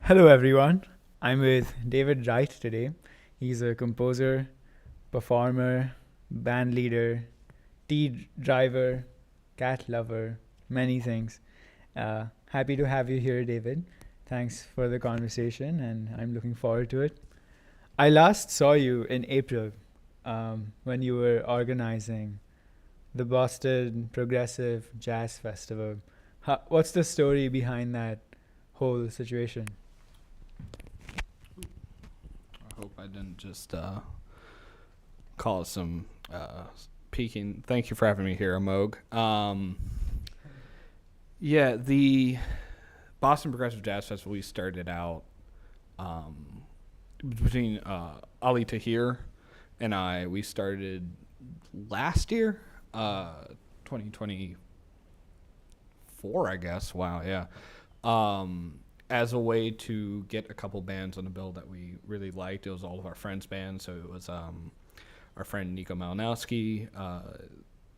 Hello, everyone. I'm with David Wright today. He's a composer, performer, band leader, tea driver, cat lover, many things. Happy to have you here, David. Thanks for the conversation, and I'm looking forward to it. I last saw you in April when you were organizing the Boston Progressive Jazz Festival. What's the story behind that whole situation? I hope I didn't just cause some peaking. Thank you for having me here, Amog. Yeah, the Boston Progressive Jazz Festival, we started out um, between Ali Tahir and I. We started last year, 2024, I guess. Wow, yeah. As a way to get a couple bands on the bill that we really liked. It was all of our friends' bands. So it was our friend Nico Malinowski,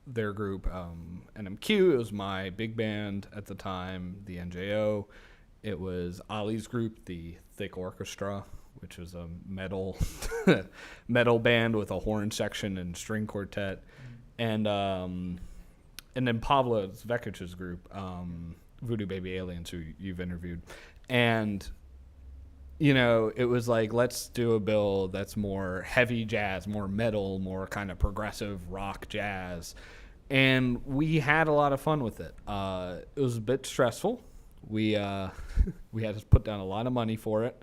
their group NMQ. It was my big band at the time, the NJO. It was Ali's group, the Thick Orchestra, which was a metal metal band with a horn section and string quartet, and then Pavlo Zvekic's group, Voodoo Baby Aliens, who you've interviewed, and it was like, let's do a bill that's more heavy jazz, more metal, more kind of progressive rock jazz. And we had a lot of fun with it. It was a bit stressful. We we had to put down a lot of money for it.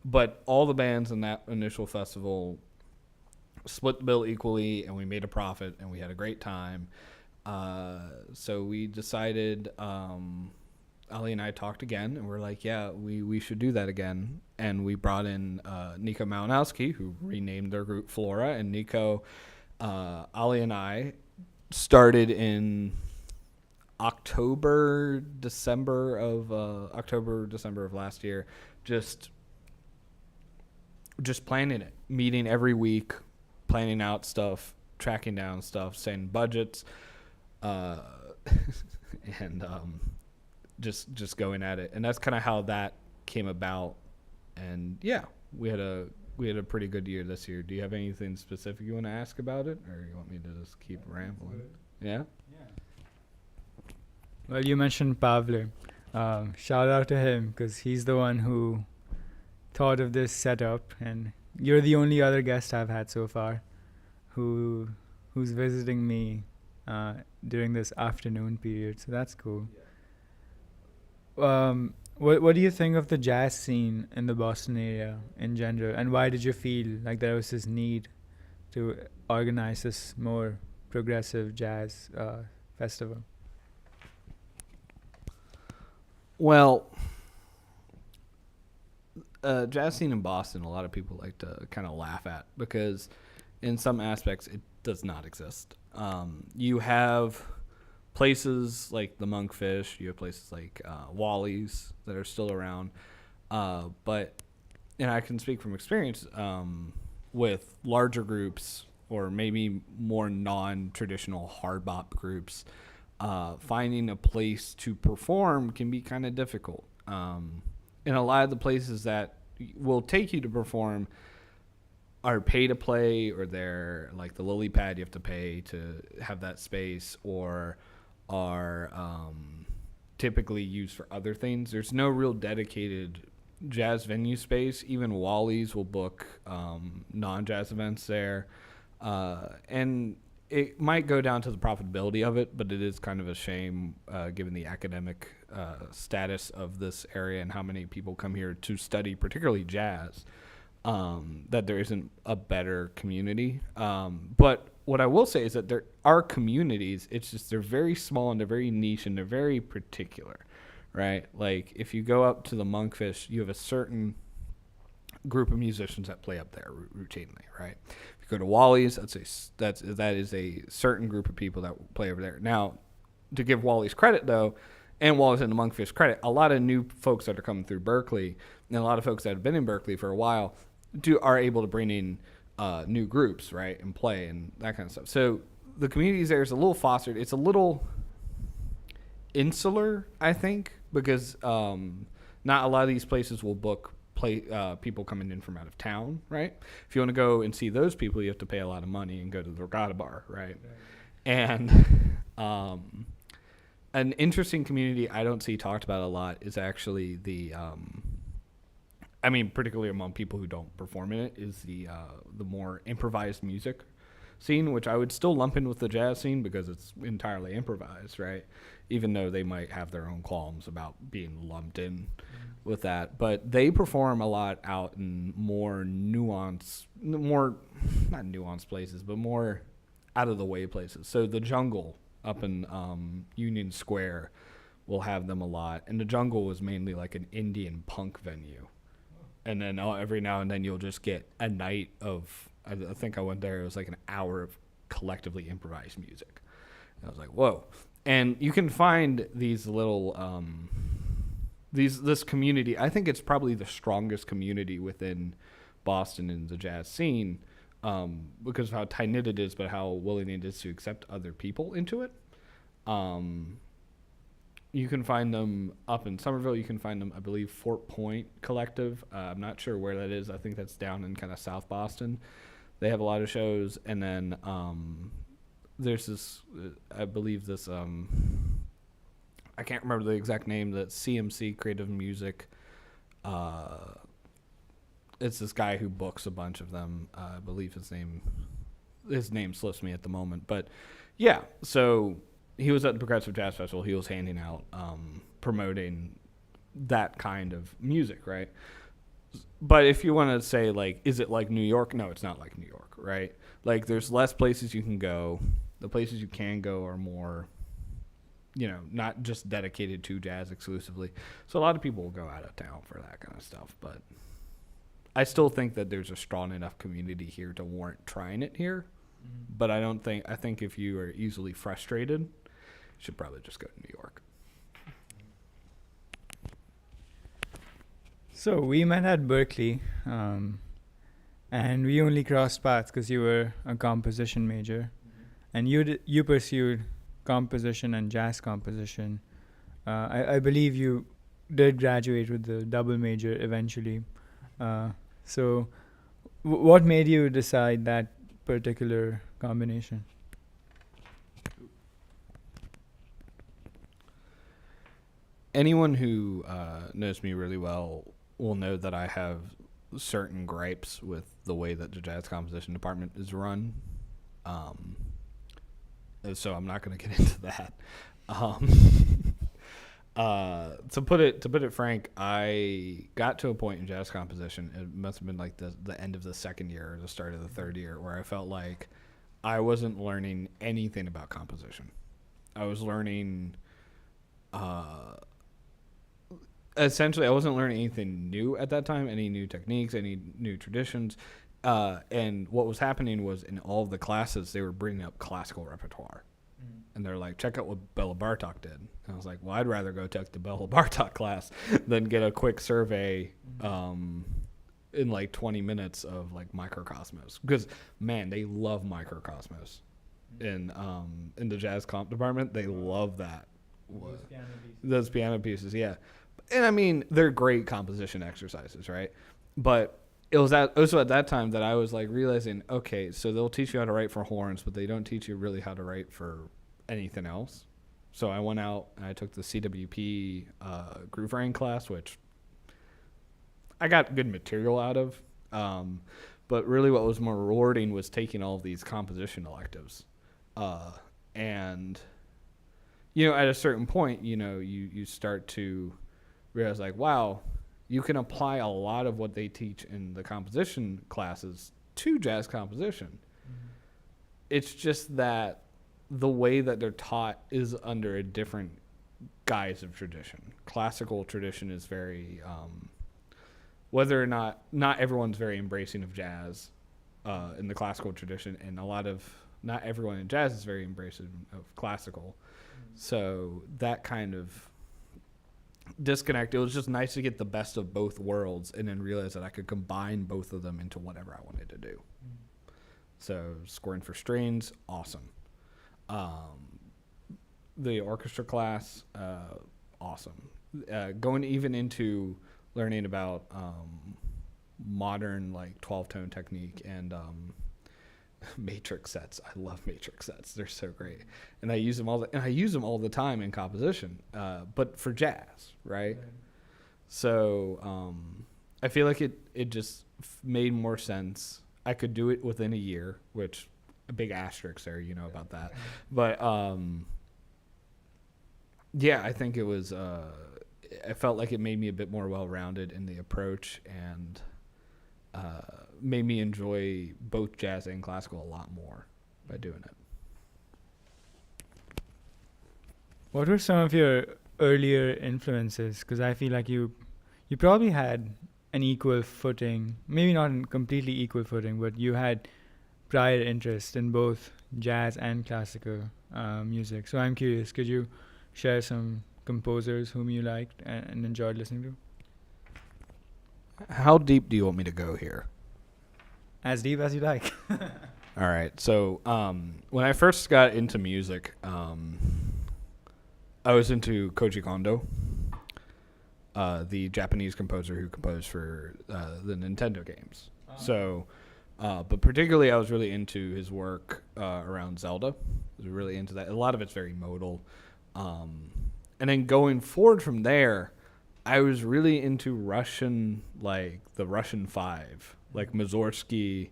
But all the bands in that initial festival split the bill equally, and we made a profit, and we had a great time. So we decided, Ali and I talked again, and we're like, yeah, we should do that again. And we brought in Nico Malinowski, who renamed their group Flora. And Nico, Ali and I started in December of last year, just planning it, meeting every week, planning out stuff, tracking down stuff, setting budgets, and just going at it. And that's kind of how that came about. And yeah, we had a pretty good year this year. Do you have anything specific you want to ask about it, or you want me to just keep rambling? Yeah. Well, you mentioned Pavlo. Shout out to him because he's the one who thought of this setup, and you're the only other guest I've had so far who's visiting me during this afternoon period. So that's cool. What do you think of the jazz scene in the Boston area in general, and why did you feel like there was this need to organize this more progressive jazz festival? Well, jazz scene in Boston, a lot of people like to kind of laugh at because in some aspects it does not exist. You have places like the Monkfish, you have places like Wally's that are still around, but and I can speak from experience with larger groups or maybe more non-traditional hard bop groups. Finding a place to perform can be kind of difficult. And a lot of the places that will take you to perform are pay to play, or they're like the Lily Pad, you have to pay to have that space, or are typically used for other things. There's no real dedicated jazz venue space. Even Wally's will book non-jazz events there. And it might go down to the profitability of it, but it is kind of a shame given the academic status of this area and how many people come here to study, particularly jazz, that there isn't a better community. But what I will say is that there are communities. It's just they're very small and they're very niche and they're very particular, right? Like if you go up to the Monkfish, you have a certain group of musicians that play up there routinely, right? If you go to Wally's, that is a certain group of people that play over there. Now, to give Wally's credit though, and Wally's and the Monkfish credit, a lot of new folks that are coming through Berklee, and a lot of folks that have been in Berklee for a while, are able to bring in new groups, right, and play and that kind of stuff. So the communities there is a little fostered. It's a little insular, I think, because not a lot of these places will book people coming in from out of town, right? If you want to go and see those people, you have to pay a lot of money and go to the regatta bar, right? And an interesting community I don't see talked about a lot is actually particularly among people who don't perform in it, is the more improvised music scene, which I would still lump in with the jazz scene because it's entirely improvised, right? Even though they might have their own qualms about being lumped in with that. But they perform a lot out in more not nuanced places, but more out of the way places. So the Jungle up in Union Square will have them a lot. And the Jungle was mainly like an Indian punk venue. And then every now and then you'll just get a night of, I think I went there, it was like an hour of collectively improvised music. And I was like, whoa. And you can find these little, this community. I think it's probably the strongest community within Boston in the jazz scene, because of how tight-knit it is, but how willing it is to accept other people into it. You can find them up in Somerville. You can find them, I believe, Fort Point Collective. I'm not sure where that is. I think that's down in kind of South Boston. They have a lot of shows. And then there's this, I believe this, I can't remember the exact name, that CMC Creative Music. It's this guy who books a bunch of them. I believe his name slips me at the moment. But yeah, so he was at the Progressive Jazz Festival. He was handing out, promoting that kind of music, right? But if you want to say, like, is it like New York? No, it's not like New York, right? Like, there's less places you can go. The places you can go are more, not just dedicated to jazz exclusively. So a lot of people will go out of town for that kind of stuff. But I still think that there's a strong enough community here to warrant trying it here. Mm-hmm. But I think if you are easily frustrated, you should probably just go to New York. So we met at Berklee, and we only crossed paths because you were a composition major, and you pursued composition and jazz composition. I believe you did graduate with the double major eventually. So what made you decide that particular combination? Anyone who knows me really well will know that I have certain gripes with the way that the jazz composition department is run. So I'm not going to get into that. To put it frank, I got to a point in jazz composition, it must have been like the end of the second year or the start of the third year, where I felt like I wasn't learning anything about composition. I was learning, essentially, I wasn't learning anything new at that time, any new techniques, any new traditions. And what was happening was, in all of the classes, they were bringing up classical repertoire. And they're like, check out what Bela Bartok did. And I was like, well, I'd rather go take the Bela Bartok class than get a quick survey in like 20 minutes of like microcosmos. Because, man, they love microcosmos. In the jazz comp department, they love that. Those piano pieces, yeah. And I mean, they're great composition exercises, right? But it was also at that time that I was like realizing, okay, so they'll teach you how to write for horns, but they don't teach you really how to write for anything else. So I went out and I took the CWP groove writing class, which I got good material out of. But really what was more rewarding was taking all of these composition electives. And, at a certain point, you start to realize like, wow, you can apply a lot of what they teach in the composition classes to jazz composition. Mm-hmm. It's just that the way that they're taught is under a different guise of tradition. Classical tradition is very, whether or not everyone's very embracing of jazz in the classical tradition, and not everyone in jazz is very embracing of classical. Mm-hmm. So that kind of disconnect, it was just nice to get the best of both worlds and then realize that I could combine both of them into whatever I wanted to do. So scoring for strings, awesome. The orchestra class, awesome. going even into learning about modern like 12-tone technique and matrix sets. I love matrix sets. They're so great, and I use them all the time in composition. But for jazz, right? So I feel like it just made more sense. I could do it within a year, which a big asterisk there, about that. But yeah, I think it was. I felt like it made me a bit more well-rounded in the approach and made me enjoy both jazz and classical a lot more by doing it. What were some of your earlier influences? Because I feel like you probably had an equal footing, maybe not in completely equal footing, but you had prior interest in both jazz and classical music. So I'm curious, could you share some composers whom you liked and enjoyed listening to? How deep do you want me to go here? As deep as you like. All right. So when I first got into music, I was into Koji Kondo, the Japanese composer who composed for the Nintendo games. Oh. So, but particularly I was really into his work around Zelda. I was really into that. A lot of it's very modal. And then going forward from there, I was really into Russian, like the Russian Five, like Mussorgsky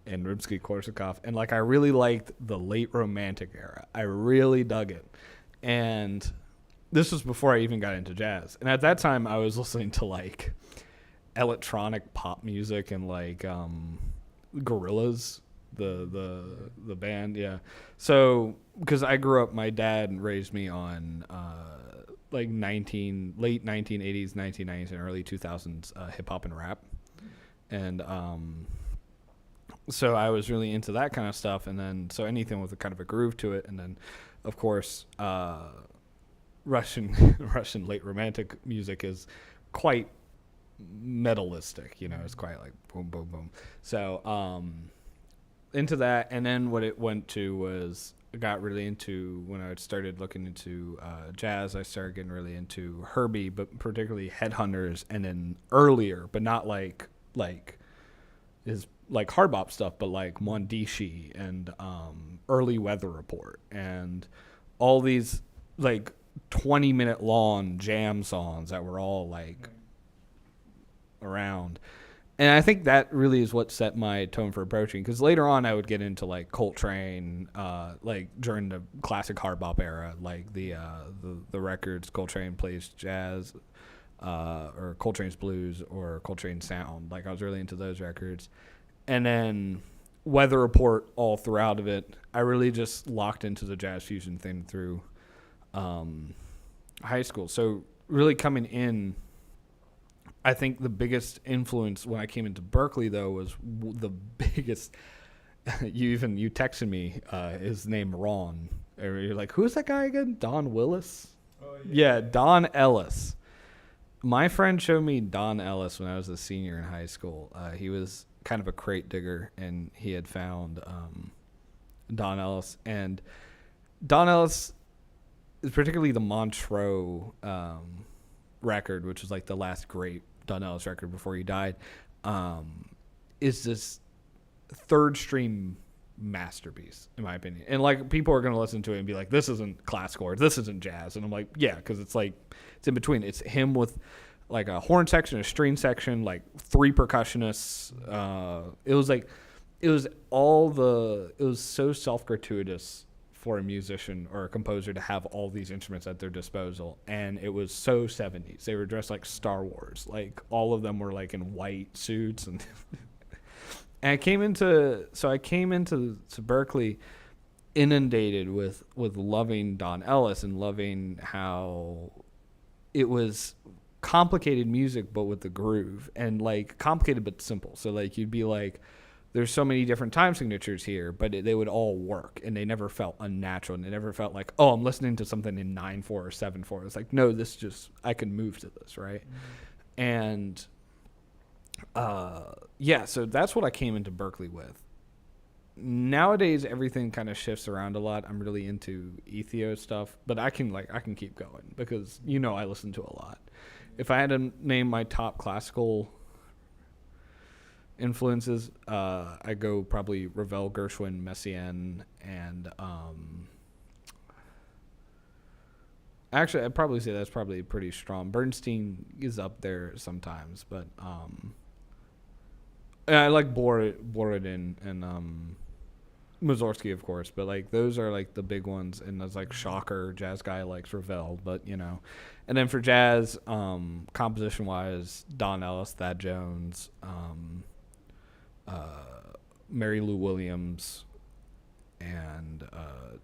and Rimsky-Korsakov. And like I really liked the late Romantic era. I really dug it. And this was before I even got into jazz. And at that time, I was listening to like electronic pop music and like Gorillaz, the band, yeah. So because I grew up, my dad raised me on like late 1980s, 1990s, and early 2000s hip hop and rap, and so I was really into that kind of stuff. And then so anything with a kind of a groove to it, and then of course Russian late Romantic music is quite metalistic, it's quite like boom boom boom. So into that, and then what it went to was I got really into when I started looking into jazz. I started getting really into Herbie, but particularly Headhunters, and then earlier, but not like his like hard bop stuff, but like Mondishi and early Weather Report and all these like 20-minute long jam songs that were all like around. And I think that really is what set my tone for approaching, because later on I would get into like Coltrane, like during the classic hard bop era, like the records Coltrane plays jazz, or Coltrane's blues or Coltrane sound. Like I was really into those records. And then Weather Report all throughout of it. I really just locked into the jazz fusion thing through high school. So really coming in, I think the biggest influence when I came into Berklee, though, was the biggest. You texted me his name Ron. You're like, who's that guy again? Don Willis? Oh, yeah, Don Ellis. My friend showed me Don Ellis when I was a senior in high school. He was kind of a crate digger, and he had found Don Ellis. And Don Ellis is particularly the Montreux record, which was like the last great Don Ellis record before he died, is this third stream masterpiece, in my opinion. And like people are going to listen to it and be like, this isn't classical or this isn't jazz. And I'm like, yeah, because it's like, it's in between. It's him with like a horn section, a string section, like three percussionists. It was so self-gratuitous for a musician or a composer to have all these instruments at their disposal, and it was so 70s. They were dressed like Star Wars, like all of them were like in white suits, and and I came into Berklee inundated with loving Don Ellis and loving how it was complicated music but with the groove, and like complicated but simple. So like you'd be like, there's so many different time signatures here, but they would all work, and they never felt unnatural, and they never felt like, oh, I'm listening to something in 9/4 or 7/4. It's like, no, this just, I can move to this, right? Mm-hmm. And yeah, so that's what I came into Berklee with. nowadays everything kind of shifts around a lot. I'm really into Ethio stuff, but I can keep going because I listen to a lot. If I had to name my top classical influences, I go probably Ravel, Gershwin, Messiaen, and actually I'd probably say that's probably pretty strong. Bernstein is up there sometimes, but I like Borodin and Mussorgsky, of course, but like those are like the big ones. And there's like Shocker, jazz guy likes Ravel, but and then for jazz, composition wise, Don Ellis, Thad Jones, Mary Lou Williams, and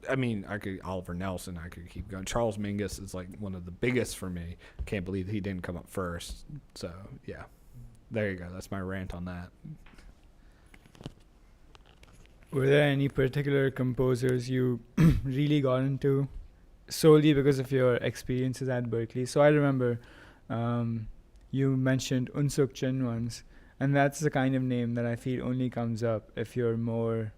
I could Oliver Nelson. I could keep going. Charles Mingus is like one of the biggest for me. Can't believe he didn't come up first. So yeah, there you go. That's my rant on that. Were there any particular composers you really got into solely because of your experiences at Berklee? So I remember you mentioned Unsuk Chin once, and that's the kind of name that I feel only comes up if you're more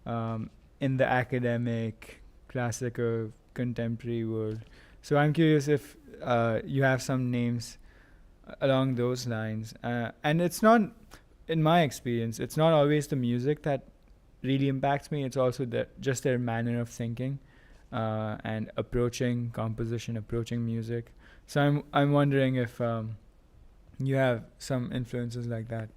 in the academic, classical, contemporary world. So I'm curious if you have some names along those lines. And it's not, in my experience, it's not always the music that really impacts me. It's also just their manner of thinking and approaching composition, approaching music. So I'm wondering if you have some influences like that.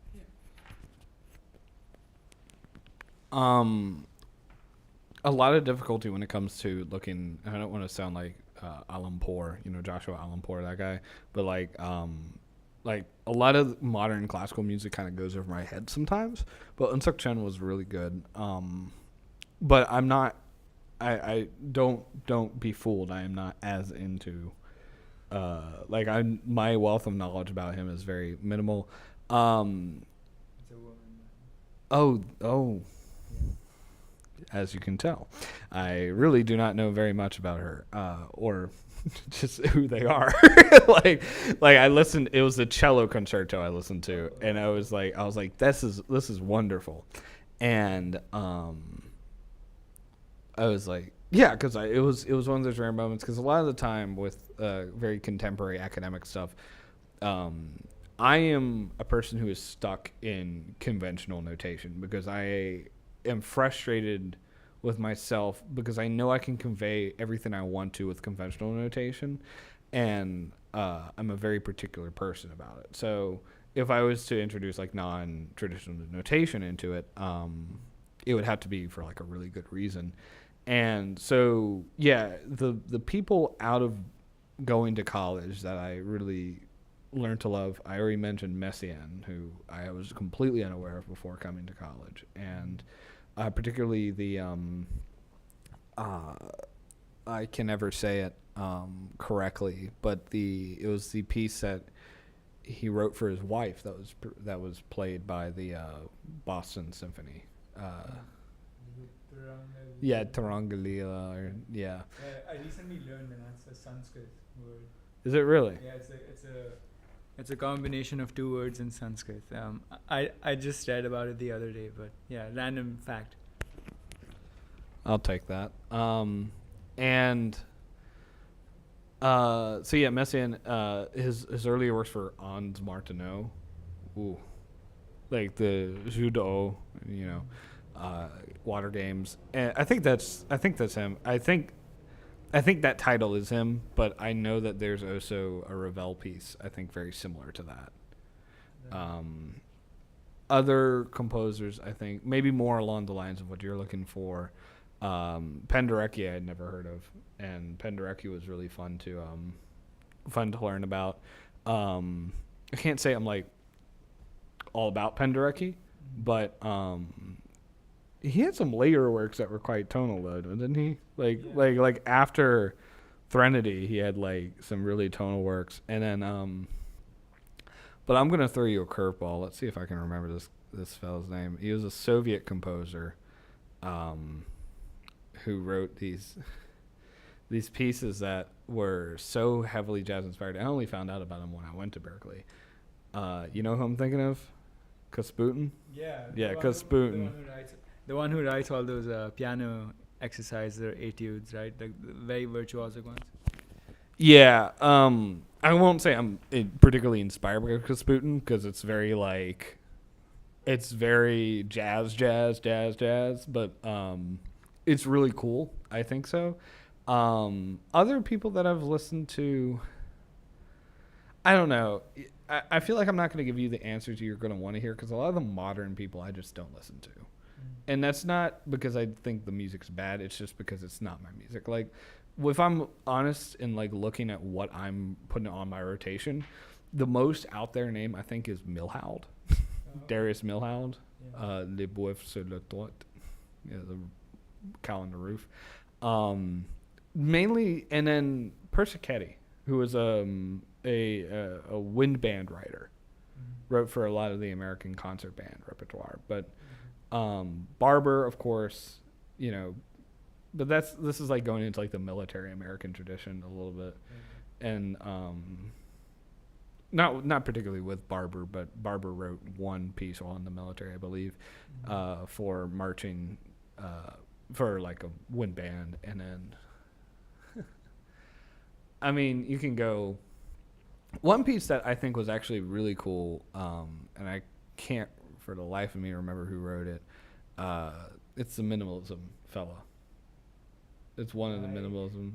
A lot of difficulty when it comes to looking. I don't want to sound like Alampour, Joshua Alampour, that guy, but like a lot of modern classical music kind of goes over my head sometimes. But Unsuk Chen was really good. But I'm not. I don't be fooled. I am not as into. My wealth of knowledge about him is very minimal. Oh. As you can tell, I really do not know very much about her, or just who they are. like I listened. It was a cello concerto I listened to, and I was like, this is wonderful, and I was like, yeah, because it was one of those rare moments. Because a lot of the time with very contemporary academic stuff, I am a person who is stuck in conventional notation because I am frustrated with myself because I know I can convey everything I want to with conventional notation, and I'm a very particular person about it. So if I was to introduce like non-traditional notation into it, it would have to be for like a really good reason. And so yeah, the people out of going to college that I really learned to love, I already mentioned Messiaen, who I was completely unaware of before coming to college, and particularly the I can never say it correctly, but it was the piece that he wrote for his wife that was played by the Boston Symphony. Yeah, Tarangalila, or yeah. I recently learned that that's a Sanskrit word. Is it really? Yeah, it's a combination of two words in Sanskrit. I just read about it the other day, but yeah, random fact. I'll take that. And so yeah, Messiaen, his earlier works for Hans Martineau, like the Judo, Water Games, and I think that's him. I think that title is him, but I know that there's also a Ravel piece, I think, very similar to that. Other composers, I think, maybe more along the lines of what you're looking for. Penderecki I had never heard of, and Penderecki was really fun to learn about. I can't say I'm like all about Penderecki, but he had some later works that were quite tonal though, didn't he? Like after Threnody, he had like some really tonal works, and then but I'm gonna throw you a curveball. Let's see if I can remember this fellow's name. He was a Soviet composer, who wrote these pieces that were so heavily jazz inspired. I only found out about him when I went to Berklee. You know who I'm thinking of? Kasputin? Yeah. Yeah, Kasputin. The one who writes all those piano exercises or etudes, right? The very virtuosic ones. Yeah. I won't say I'm particularly inspired by Rasputin because it's very like, it's very jazz, but it's really cool. I think so. Other people that I've listened to, I don't know. I feel like I'm not going to give you the answers you're going to want to hear because a lot of the modern people I just don't listen to. And that's not because I think the music's bad. It's just because it's not my music. Like, if I'm honest and like looking at what I'm putting on my rotation, the most out there name I think is Milhaud, Darius Milhaud, Les Boeufs sur le Toit, the cow on the roof, mainly, and then Perseus, who was a wind band writer, wrote for a lot of the American concert band repertoire, but. Barber, of course, but this is like going into like the military American tradition a little bit, and not particularly with Barber, but Barber wrote one piece while in the military, I believe, for marching, for like a wind band, and then, I mean, you can go. One piece that I think was actually really cool, and I can't for the life of me remember who wrote it. It's the minimalism fella. It's one of the minimalism.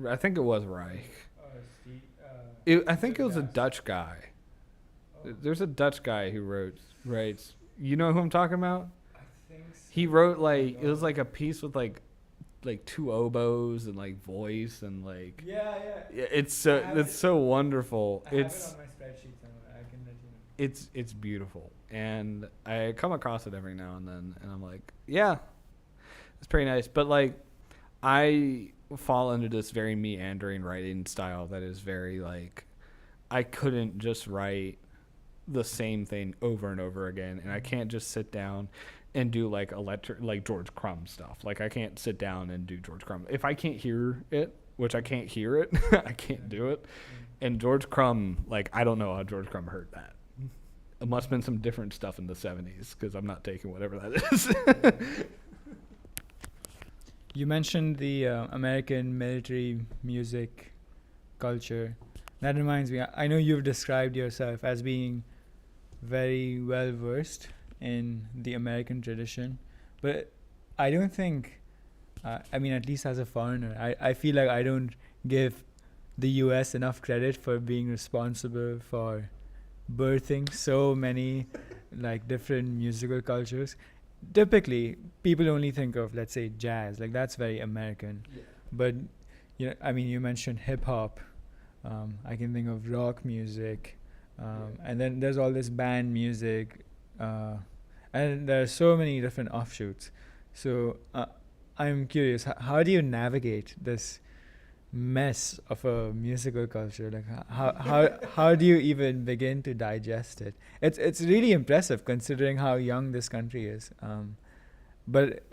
I think it was Reich. I think it was a Dutch guy. There's a Dutch guy who writes. You know who I'm talking about? I think so. He wrote like it was like a piece with like two oboes and like voice and like. Yeah. It's so wonderful. I have it on my spreadsheet somewhere. I can let you know. It's beautiful, and I come across it every now and then, and I'm like, yeah, it's pretty nice. But like, I fall into this very meandering writing style that is very like, I couldn't just write the same thing over and over again, and I can't just sit down and do like like George Crumb stuff. Like I can't sit down and do George Crumb if I can't hear it, which I can't hear it. I can't do it. And George Crumb, like I don't know how George Crumb heard that. It must have been some different stuff in the 70s because I'm not taking whatever that is. You mentioned the American military music culture. That reminds me, I know you've described yourself as being very well versed in the American tradition, but I don't think, I mean, at least as a foreigner, I feel like I don't give the US enough credit for being responsible for birthing so many like different musical cultures. Typically people only think of, let's say, jazz, like that's very American. But I mean, you mentioned hip hop, I can think of rock music, and then there's all this band music, and there are so many different offshoots. So I'm curious, how do you navigate this mess of a musical culture? Like how do you even begin to digest it? It's really impressive considering how young this country is, but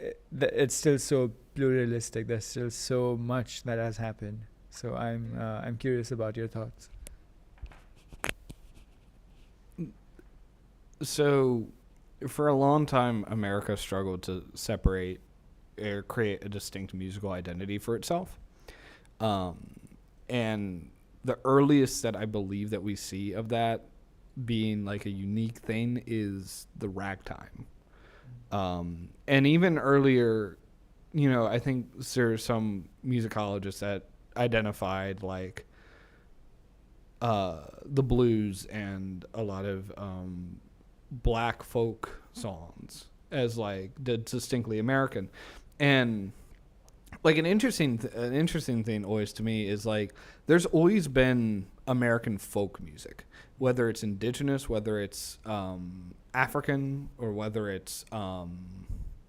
it's still so pluralistic. There's still so much that has happened. So I'm curious about your thoughts. So for a long time America struggled to separate or create a distinct musical identity for itself. And the earliest that I believe that we see of that being like a unique thing is the ragtime. And even earlier, I think there's some musicologists that identified like the blues and a lot of black folk songs as like distinctly American. And like an interesting thing always to me is like there's always been American folk music, whether it's indigenous, whether it's African, or whether it's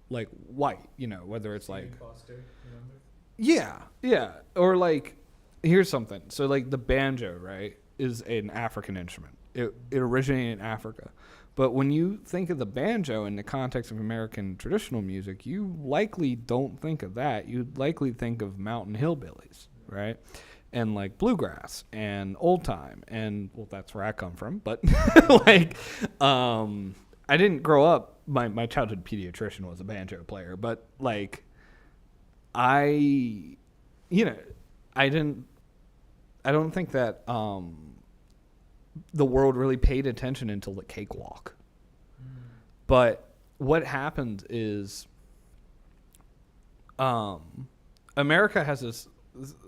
like white, whether it's like Foster, yeah, or like here's something. So like the banjo, right, is an African instrument. It originated in Africa. But when you think of the banjo in the context of American traditional music, you likely don't think of that. You'd likely think of mountain hillbillies, right? And like bluegrass and old time. And well, that's where I come from. But like, I didn't grow up. My childhood pediatrician was a banjo player, but like I, you know, I didn't. I don't think that the world really paid attention until the cakewalk. But what happened is, America has this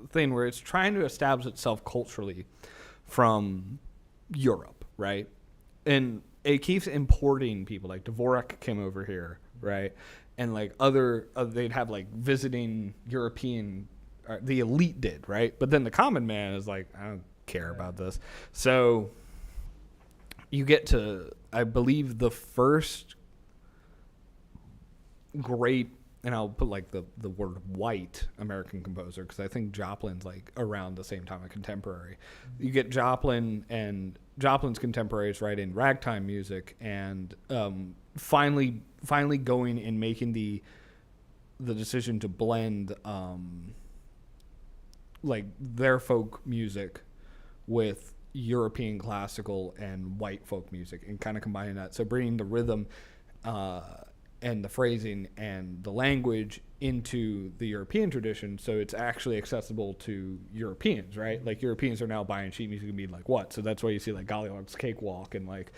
thing where it's trying to establish itself culturally from Europe, right? And it keeps importing people. Like Dvorak came over here, right? And like they'd have like visiting European, the elite did, right? But then the common man is like, I don't care about this. So you get to, I believe, the first great, and I'll put like the word white American composer, because I think Joplin's like around the same time, a contemporary. You get Joplin and Joplin's contemporaries writing ragtime music, and finally going and making the decision to blend like their folk music with European classical and white folk music, and kind of combining that. So bringing the rhythm and the phrasing and the language into the European tradition, so it's actually accessible to Europeans, right? Like Europeans are now buying sheet music and being like, what? So that's why you see like Gollywog's Cakewalk, and like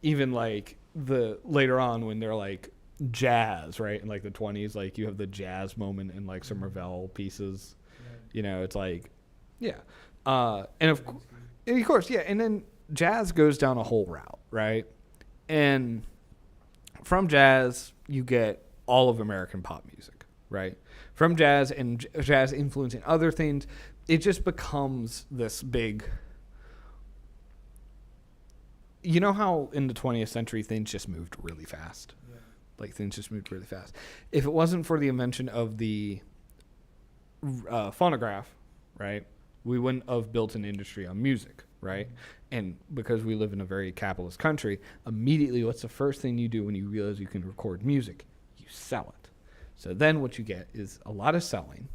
even like the later on when they're like jazz, right? In like the 20s, like you have the jazz moment in like some Ravel pieces. You know, it's like, yeah. And of course, yeah. And then jazz goes down a whole route, right? And from jazz, you get all of American pop music, right? From jazz and jazz influencing other things, it just becomes this big. You know how in the 20th century things just moved really fast? Yeah. Like things just moved really fast. If it wasn't for the invention of the phonograph, right, we wouldn't have built an industry on music, right? And because we live in a very capitalist country, immediately what's the first thing you do when you realize you can record music? You sell it. So then what you get is a lot of selling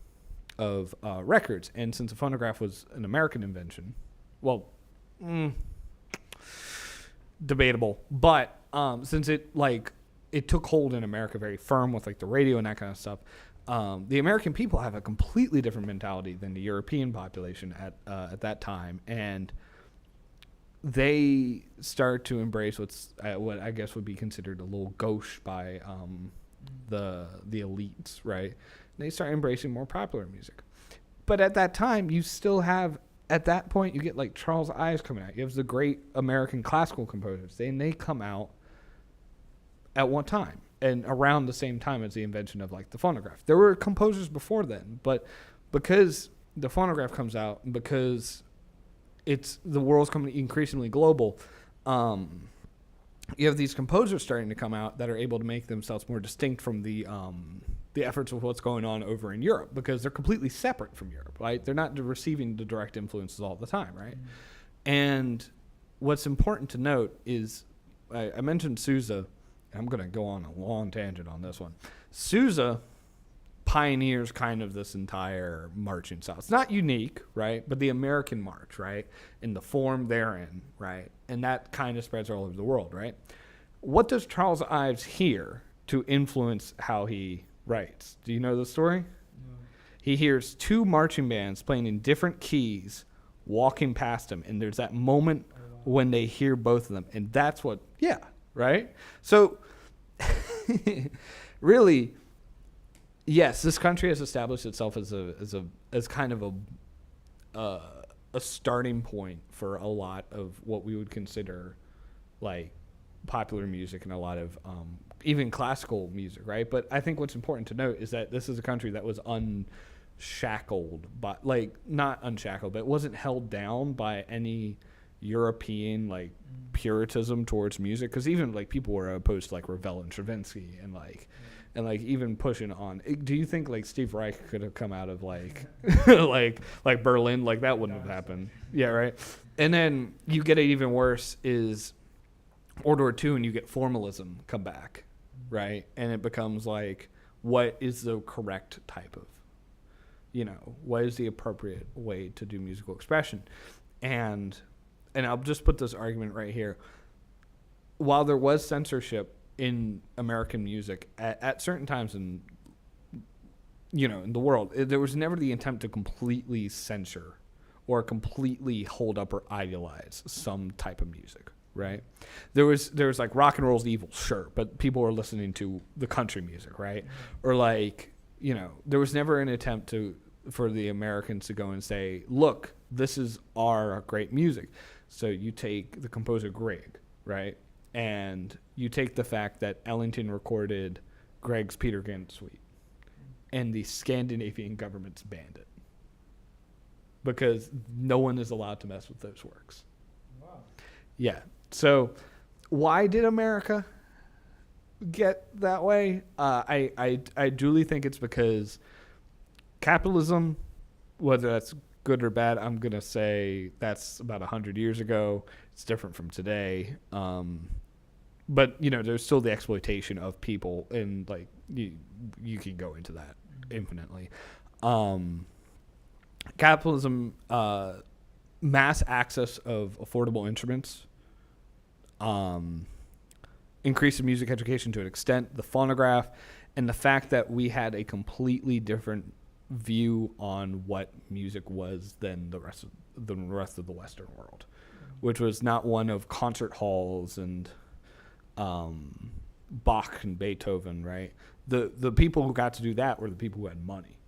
of records. And since the phonograph was an American invention, well, debatable, but since it took hold in America very firm with like the radio and that kind of stuff, the American people have a completely different mentality than the European population at that time, and they start to embrace what I guess would be considered a little gauche by the elites, right? They start embracing more popular music, but at that time, you still have, at that point, you get like Charles Ives coming out. You have the great American classical composers, and they come out at one time and around the same time as the invention of like the phonograph. There were composers before then, but because the phonograph comes out, because the world's coming increasingly global, you have these composers starting to come out that are able to make themselves more distinct from the efforts of what's going on over in Europe, because they're completely separate from Europe, right? They're not receiving the direct influences all the time, right? And what's important to note is, I mentioned Sousa. I'm going to go on a long tangent on this one. Sousa pioneers kind of this entire marching style. It's not unique, right? But the American march, right? In the form they're in, right? And that kind of spreads all over the world, right? What does Charles Ives hear to influence how he writes? Do you know the story? No. He hears two marching bands playing in different keys walking past him, and there's that moment when they hear both of them, and that's what, yeah, right? So really, yes, this country has established itself as kind of a starting point for a lot of what we would consider like popular music and a lot of even classical music, right? But I think what's important to note is that this is a country that was unshackled, but like not unshackled, but it wasn't held down by any European like puritanism towards music, because even like people were opposed to like Ravel and Stravinsky and like and like even pushing on. Do you think like Steve Reich could have come out of like like Berlin? Like that wouldn't have happened. Yeah, right. And then you get it even worse is World War II, and you get formalism come back, right? And it becomes like, what is the correct type of, what is the appropriate way to do musical expression? And I'll just put this argument right here. while there was censorship in American music at certain times in the world, there was never the attempt to completely censor or completely hold up or idealize some type of music, right? There was like rock and roll's evil, sure, but people were listening to the country music, right? Or like, there was never an attempt for the Americans to go and say, look, this is our great music. So you take the composer Grieg, right? And you take the fact that Ellington recorded Grieg's Peter Gynt Suite, and the Scandinavian governments banned it because no one is allowed to mess with those works. Wow. Yeah. So why did America get that way? I duly think it's because capitalism, whether that's good or bad, I'm going to say that's about 100 years ago. It's different from today. But, there's still the exploitation of people, and, like, you can go into that infinitely. Capitalism, mass access of affordable instruments, increase in music education to an extent, the phonograph, and the fact that we had a completely different view on what music was than the rest of the Western world, which was not one of concert halls and Bach and Beethoven, right? The people who got to do that were the people who had money,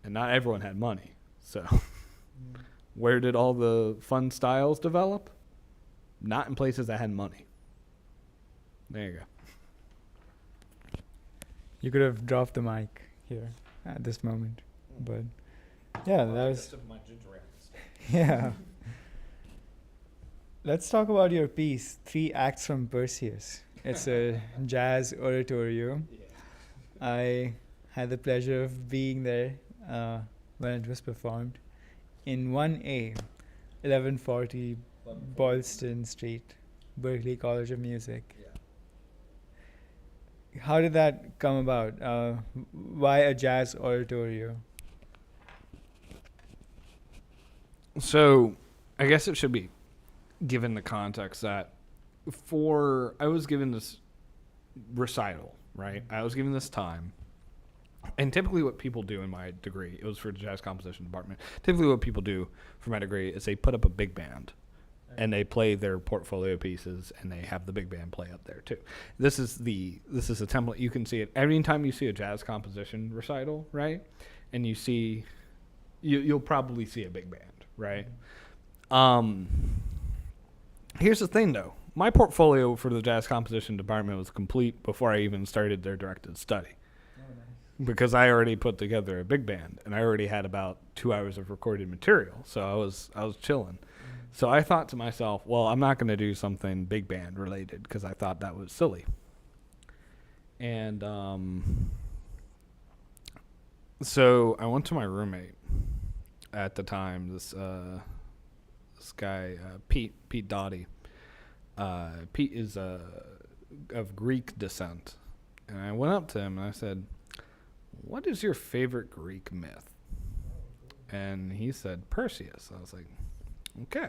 and not everyone had money. So where did all the fun styles develop? Not in places that had money. There you go. You could have dropped the mic here at this moment, but yeah, that was yeah. Let's talk about your piece, 3 Acts from Perseus. It's a jazz oratorio. Yeah. I had the pleasure of being there when it was performed in 1A, 1140 Boylston Street, Berklee College of Music. Yeah. How did that come about? Why a jazz oratorio? So, I guess it should be given the context that I was given this recital, right? I was given this time. And typically what people do in my degree, it was for the jazz composition department. Typically what people do for my degree is they put up a big band and they play their portfolio pieces and they have the big band play up there too. This is a template. You can see it every time you see a jazz composition recital, right? And you'll probably see a big band, right? Here's the thing, though. My portfolio for the jazz composition department was complete before I even started their directed study. Oh, nice. Because I already put together a big band, and I already had about 2 hours of recorded material, so I was chilling. Mm-hmm. So I thought to myself, well, I'm not going to do something big band related because I thought that was silly. And so I went to my roommate at the time, this guy, Pete Doughty. Pete is of Greek descent. And I went up to him and I said, what is your favorite Greek myth? And he said, Perseus. I was like, okay.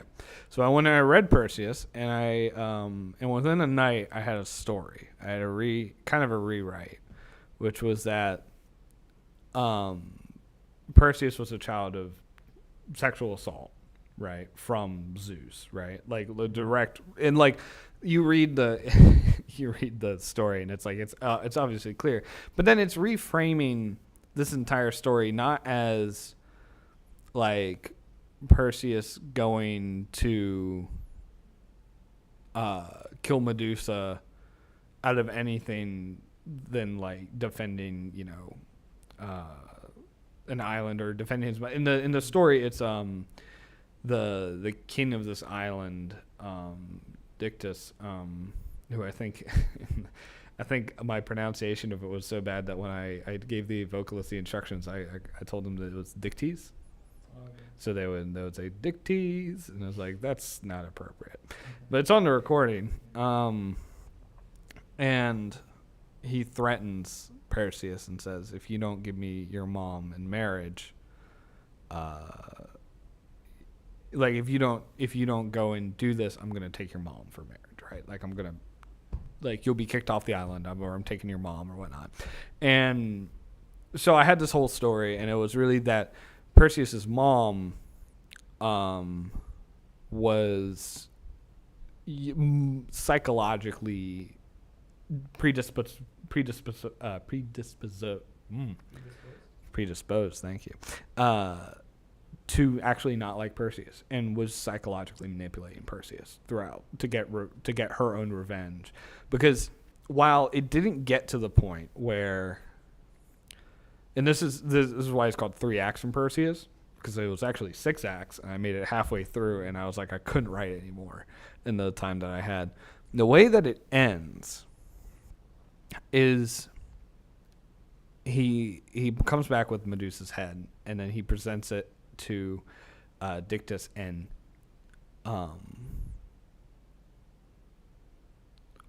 So I went and I read Perseus, and and within a night I had a story. I had kind of a rewrite, which was that Perseus was a child of sexual assault, right, from Zeus, right? Like the direct, and like you read the story and it's like it's obviously clear, but then it's reframing this entire story not as like Perseus going to kill Medusa out of anything than like defending, an island or defending his. In the story, it's the king of this island, Dictys, who I think my pronunciation of it was so bad that when I gave the vocalist the instructions, I told them that it was Dictys. Okay. So they would say Dictys, and I was like, that's not appropriate. Okay. But it's on the recording. And he threatens Perseus and says, if you don't give me your mom in marriage, like if you don't go and do this, I'm gonna take your mom for marriage, right? Like, I'm going to, like, you'll be kicked off the island, or I'm taking your mom or whatnot. And so I had this whole story, and it was really that Perseus's mom was psychologically predisposed, thank you, to actually not like Perseus, and was psychologically manipulating Perseus throughout to get her own revenge. Because while it didn't get to the point where, and this is why it's called 3 acts from Perseus, because it was actually 6 acts, and I made it halfway through, and I was like, I couldn't write anymore in the time that I had. The way that it ends is he comes back with Medusa's head, and then he presents it to Dictys and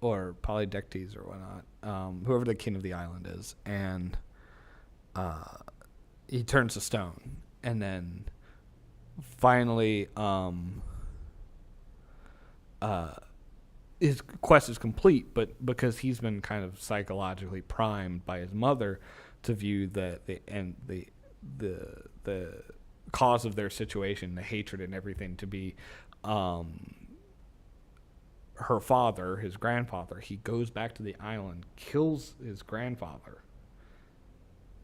or Polydectes or whatnot, whoever the king of the island is, and he turns to stone, and then finally his quest is complete, but because he's been kind of psychologically primed by his mother to view the cause of their situation, the hatred and everything, to be her father, his grandfather. He goes back to the island, kills his grandfather,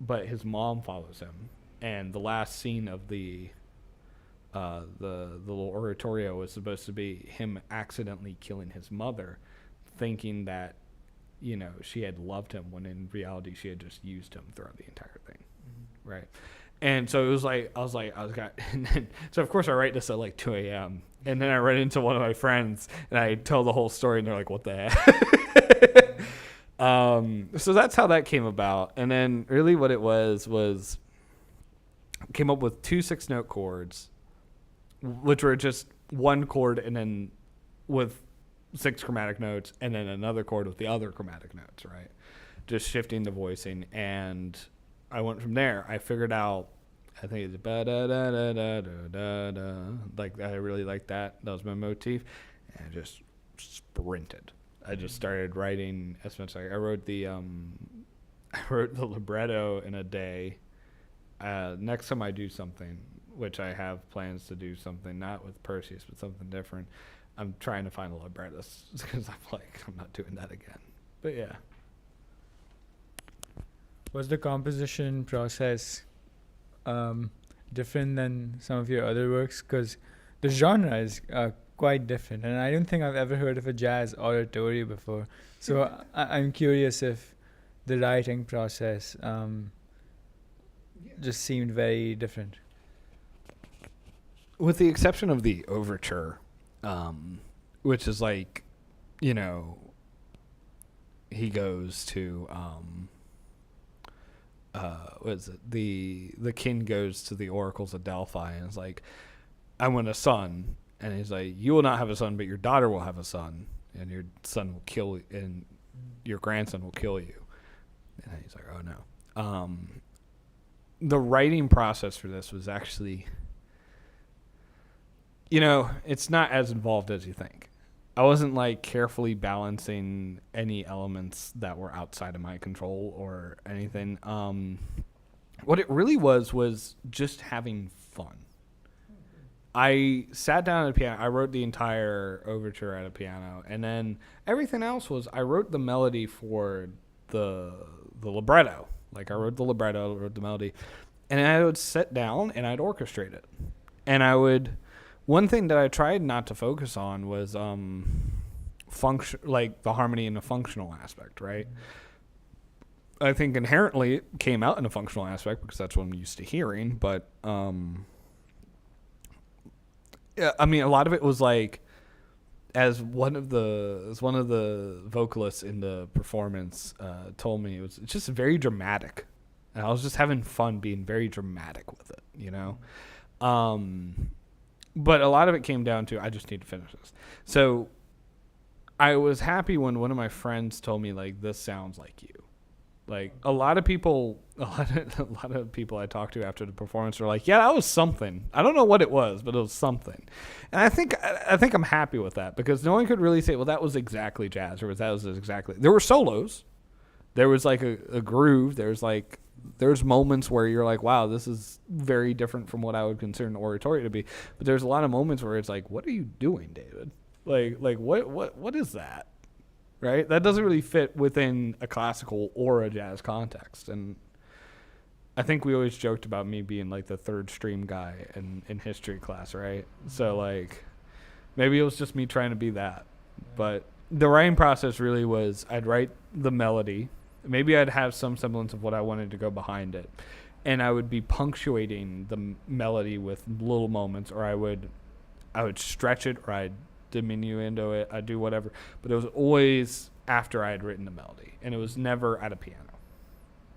but his mom follows him. And the last scene of the little oratorio was supposed to be him accidentally killing his mother, thinking that, you know, she had loved him, when in reality she had just used him throughout the entire thing. Mm-hmm. Right. And so it was like, and then, so of course I write this at like 2 a.m. And then I run into one of my friends and I tell the whole story, and they're like, what the heck? So that's how that came about. And then really what it was came up with 2 6-note chords, which were just one chord and then with 6 chromatic notes, and then another chord with the other chromatic notes, right? Just shifting the voicing. And I went from there. I figured out, I think it's ba-da-da-da-da-da-da-da. Like, I really liked that. That was my motif. And I just sprinted. I just started writing as much as I wrote the libretto in a day. Next time I do something, which I have plans to do something, not with Perseus, but something different, I'm trying to find a librettist, because I'm not doing that again. But yeah. Was the composition process different than some of your other works? Because the genre is quite different, and I don't think I've ever heard of a jazz oratorio before. So I'm curious if the writing process just seemed very different. With the exception of the overture, which is like, you know, he goes to what is it? The king goes to the oracles of Delphi and is like, I want a son. And he's like, you will not have a son, but your daughter will have a son, and your son will kill you, and your grandson will kill you. And he's like, oh no. The writing process for this was actually, you know, it's not as involved as you think. I wasn't like carefully balancing any elements that were outside of my control or anything. What it really was just having fun. I sat down at a piano. I wrote the entire overture at a piano, and then everything else was, I wrote the melody for the libretto. Like, I wrote the libretto, wrote the melody, and I would sit down and I'd orchestrate it. And I would, one thing that I tried not to focus on was function, like the harmony in a functional aspect, right? I think inherently it came out in a functional aspect because that's what I'm used to hearing, but yeah, I mean, a lot of it was like, as one of the vocalists in the performance told me, it's just very dramatic, and I was just having fun being very dramatic with it, you know. But a lot of it came down to, I just need to finish this. So I was happy when one of my friends told me, like, this sounds like you. Like a lot of people I talked to after the performance were like, "Yeah, that was something. I don't know what it was, but it was something." And I think I'm happy with that because no one could really say, "Well, that was exactly jazz," or "That was exactly." There were solos. There was like a groove. There's moments where you're like, "Wow, this is very different from what I would consider an oratorio to be." But there's a lot of moments where it's like, "What are you doing, David? Like what is that?" Right? That doesn't really fit within a classical or a jazz context. And I think we always joked about me being like the third stream guy in history class, right? So like maybe it was just me trying to be that. But the writing process really was I'd write the melody. Maybe I'd have some semblance of what I wanted to go behind it. And I would be punctuating the melody with little moments, or I would stretch it, or I'd diminuendo it, I'd do whatever. But it was always after I had written the melody. And it was never at a piano.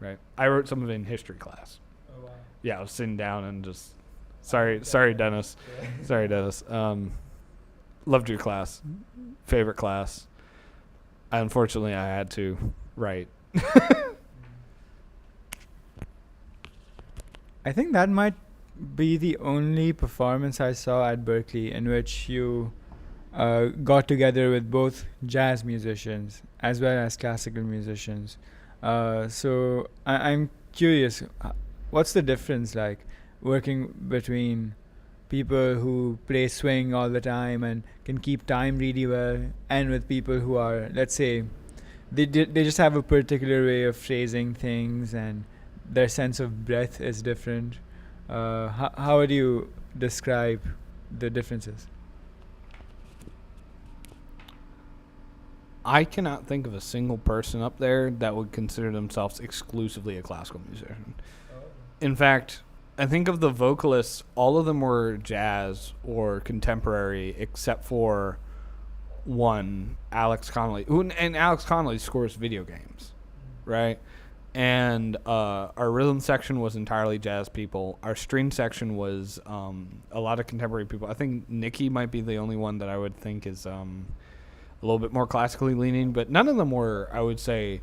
Right? I wrote some of it in history class. Oh, wow. Yeah, I was sitting down and just sorry Dennis. Sorry, Dennis. Loved your class. Favorite class. Unfortunately I had to write. I think that might be the only performance I saw at Berklee in which you got together with both jazz musicians as well as classical musicians. So I'm curious, what's the difference like working between people who play swing all the time and can keep time really well, and with people who are, let's say, they just have a particular way of phrasing things and their sense of breath is different. How would you describe the differences? I cannot think of a single person up there that would consider themselves exclusively a classical musician. In fact, I think of the vocalists, all of them were jazz or contemporary except for one, Alex Connolly. And Alex Connolly scores video games, right? And our rhythm section was entirely jazz people. Our string section was a lot of contemporary people. I think Nikki might be the only one that I would think is a little bit more classically leaning, but none of them were, I would say,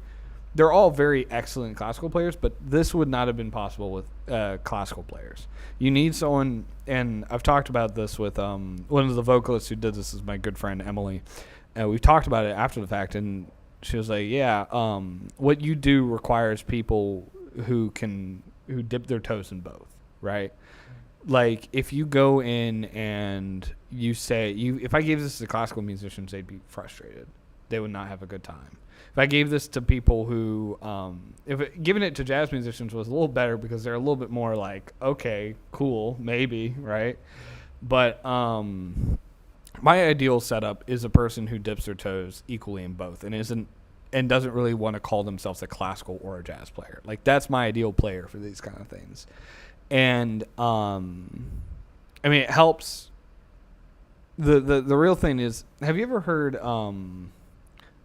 they're all very excellent classical players, but this would not have been possible with classical players. You need someone, and I've talked about this with one of the vocalists who did this is my good friend Emily. We've talked about it after the fact, and she was like, yeah, what you do requires people who dip their toes in both, right? Like, if you go in and you say, if I gave this to classical musicians, they'd be frustrated. They would not have a good time. If I gave this to people who, giving it to jazz musicians was a little better because they're a little bit more like, okay, cool, maybe, right? But my ideal setup is a person who dips their toes equally in both and doesn't really want to call themselves a classical or a jazz player. Like, that's my ideal player for these kind of things. And I mean, it helps. The real thing is, have you ever heard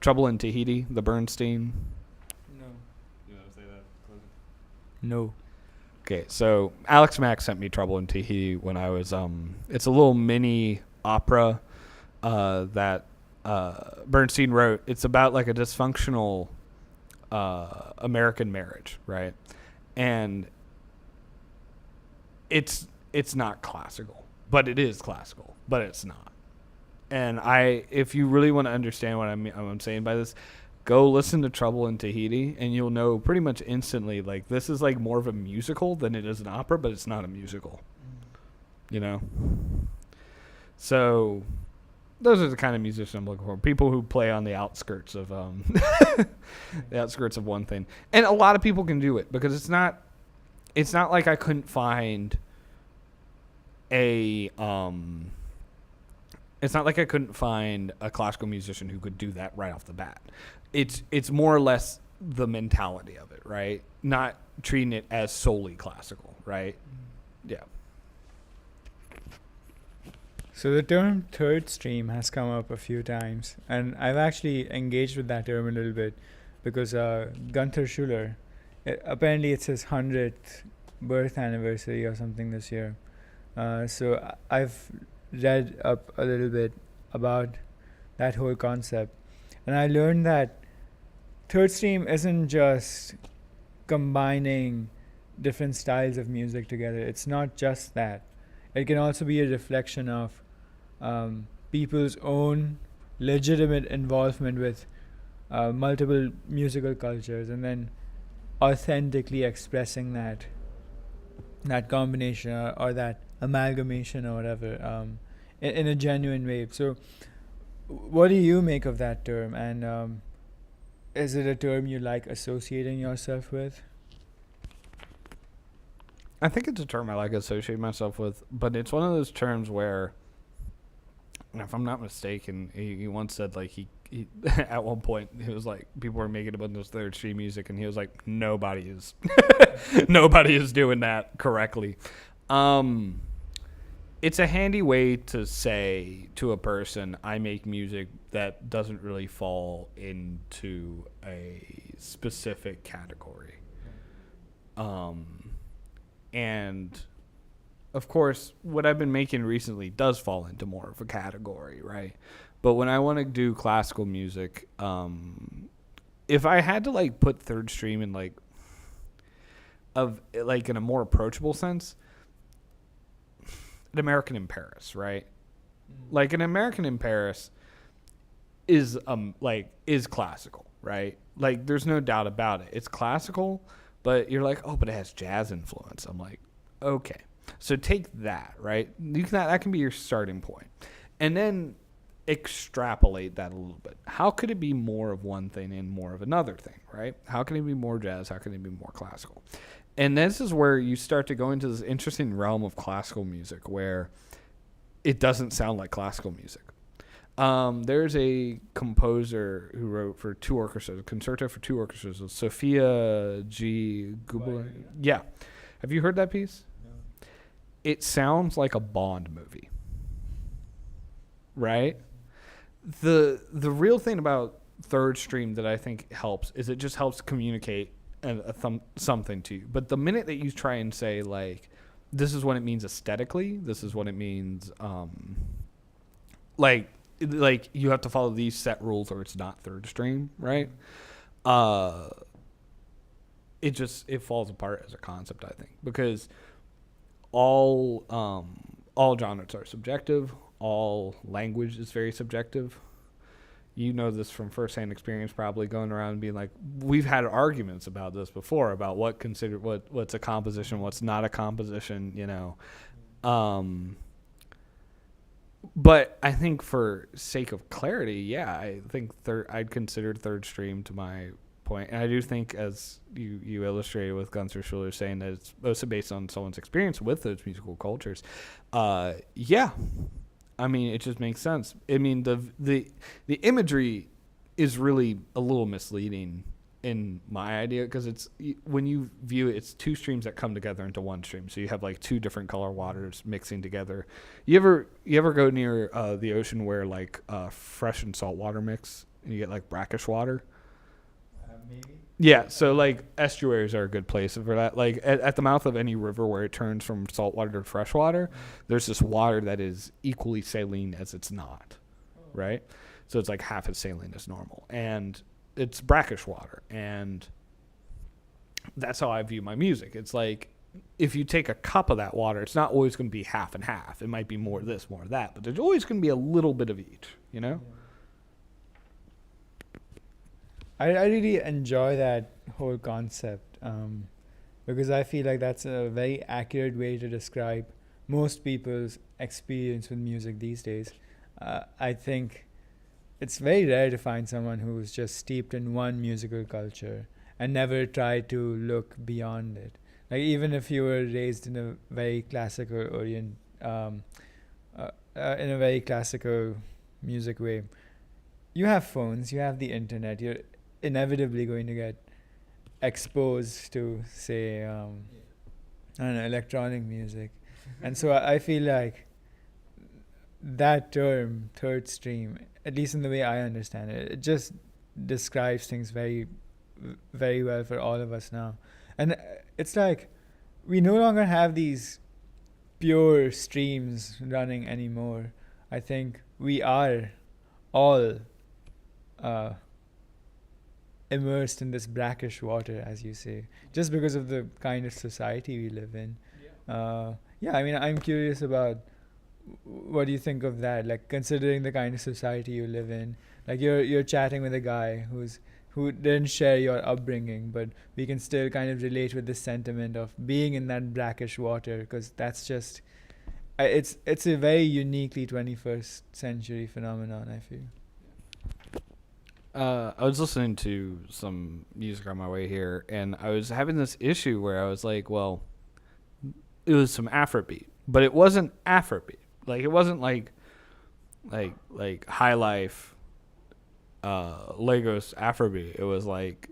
Trouble in Tahiti, the Bernstein? No. You want to say that? No. Okay, so Alex Mack sent me Trouble in Tahiti when I was it's a little mini opera that Bernstein wrote. It's about like a dysfunctional American marriage, right? And it's not classical, but it is classical, but it's not. And if you really want to understand what I'm saying by this, go listen to Trouble in Tahiti, and you'll know pretty much instantly, like, this is like more of a musical than it is an opera, but it's not a musical, you know? So those are the kind of musicians I'm looking for. People who play on the outskirts of the outskirts of one thing. And a lot of people can do it because it's not like I couldn't find it's not like I couldn't find a classical musician who could do that right off the bat. It's more or less the mentality of it, right? Not treating it as solely classical, right? Yeah. So the term third stream has come up a few times, and I've actually engaged with that term a little bit because Gunther Schuller, apparently it's his 100th birth anniversary or something this year. So I've read up a little bit about that whole concept, and I learned that third stream isn't just combining different styles of music together. It's not just that. It can also be a reflection of people's own legitimate involvement with multiple musical cultures, and then authentically expressing that combination, or that amalgamation, or whatever, in a genuine way. So, what do you make of that term? And is it a term you like associating yourself with? I think it's a term I like associating myself with, but it's one of those terms where, and if I'm not mistaken, he once said like he at one point he was like, people were making a bunch of third stream music, and he was like, nobody is nobody is doing that correctly. It's a handy way to say to a person, I make music that doesn't really fall into a specific category. And of course, what I've been making recently does fall into more of a category, right? But when I want to do classical music, if I had to like put third stream in like in a more approachable sense, an American in Paris, right? Like an American in Paris is classical, right? Like there's no doubt about it. It's classical, but you're like, oh, but it has jazz influence. I'm like, okay. So take that, right? That can be your starting point. And then extrapolate that a little bit. How could it be more of one thing and more of another thing, right? How can it be more jazz? How can it be more classical? And this is where you start to go into this interesting realm of classical music where it doesn't sound like classical music. There's a composer who wrote for 2 orchestras, a concerto for 2 orchestras, Sophia G. Gubler. Yeah. Have you heard that piece? No. It sounds like a Bond movie. Right? The real thing about third stream that I think helps is it just helps communicate something to you. But the minute that you try and say, like, this is what it means aesthetically, this is what it means, like you have to follow these set rules or it's not third stream, right? It falls apart as a concept, I think, because all genres are subjective. All language is very subjective. You know this from firsthand experience, probably going around and being like, we've had arguments about this before, about what's a composition, what's not a composition, you know. But I think for sake of clarity, yeah, I think I'd consider third stream to my point. And I do think, as you illustrated with Gunther Schuller saying that it's mostly based on someone's experience with those musical cultures. Yeah. I mean, it just makes sense. I mean, the imagery is really a little misleading in my idea, because it's, when you view it, it's 2 streams that come together into one stream. So you have like 2 different color waters mixing together. You ever go near the ocean where like fresh and salt water mix and you get like brackish water? Maybe. Yeah, so like estuaries are a good place for that. Like at the mouth of any river where it turns from salt water to fresh water, there's this water that is equally saline as it's not, right? So it's like half as saline as normal. And it's brackish water. And that's how I view my music. It's like, if you take a cup of that water, it's not always going to be half and half. It might be more of this, more of that. But there's always going to be a little bit of each, you know? Yeah. I really enjoy that whole concept, because I feel like that's a very accurate way to describe most people's experience with music these days. I think it's very rare to find someone who's just steeped in one musical culture and never tried to look beyond it. Like, even if you were raised in a very classical in a very classical music way, you have phones, you have the internet, you're inevitably going to get exposed to, say, I don't know, electronic music. And so I feel like that term, third stream, at least in the way I understand it, it just describes things very, very well for all of us now. And it's like we no longer have these pure streams running anymore. I think we are all immersed in this brackish water, as you say, just because of the kind of society we live in. Yeah, I mean, I'm curious about what do you think of that? Like, considering the kind of society you live in, like you're chatting with a guy who didn't share your upbringing, but we can still kind of relate with the sentiment of being in that brackish water, because that's just it's a very uniquely 21st century phenomenon, I feel. I was listening to some music on my way here, and I was having this issue where I was like, well, it was some Afrobeat, but it wasn't Afrobeat. Like, it wasn't like High Life, Lagos Afrobeat. It was like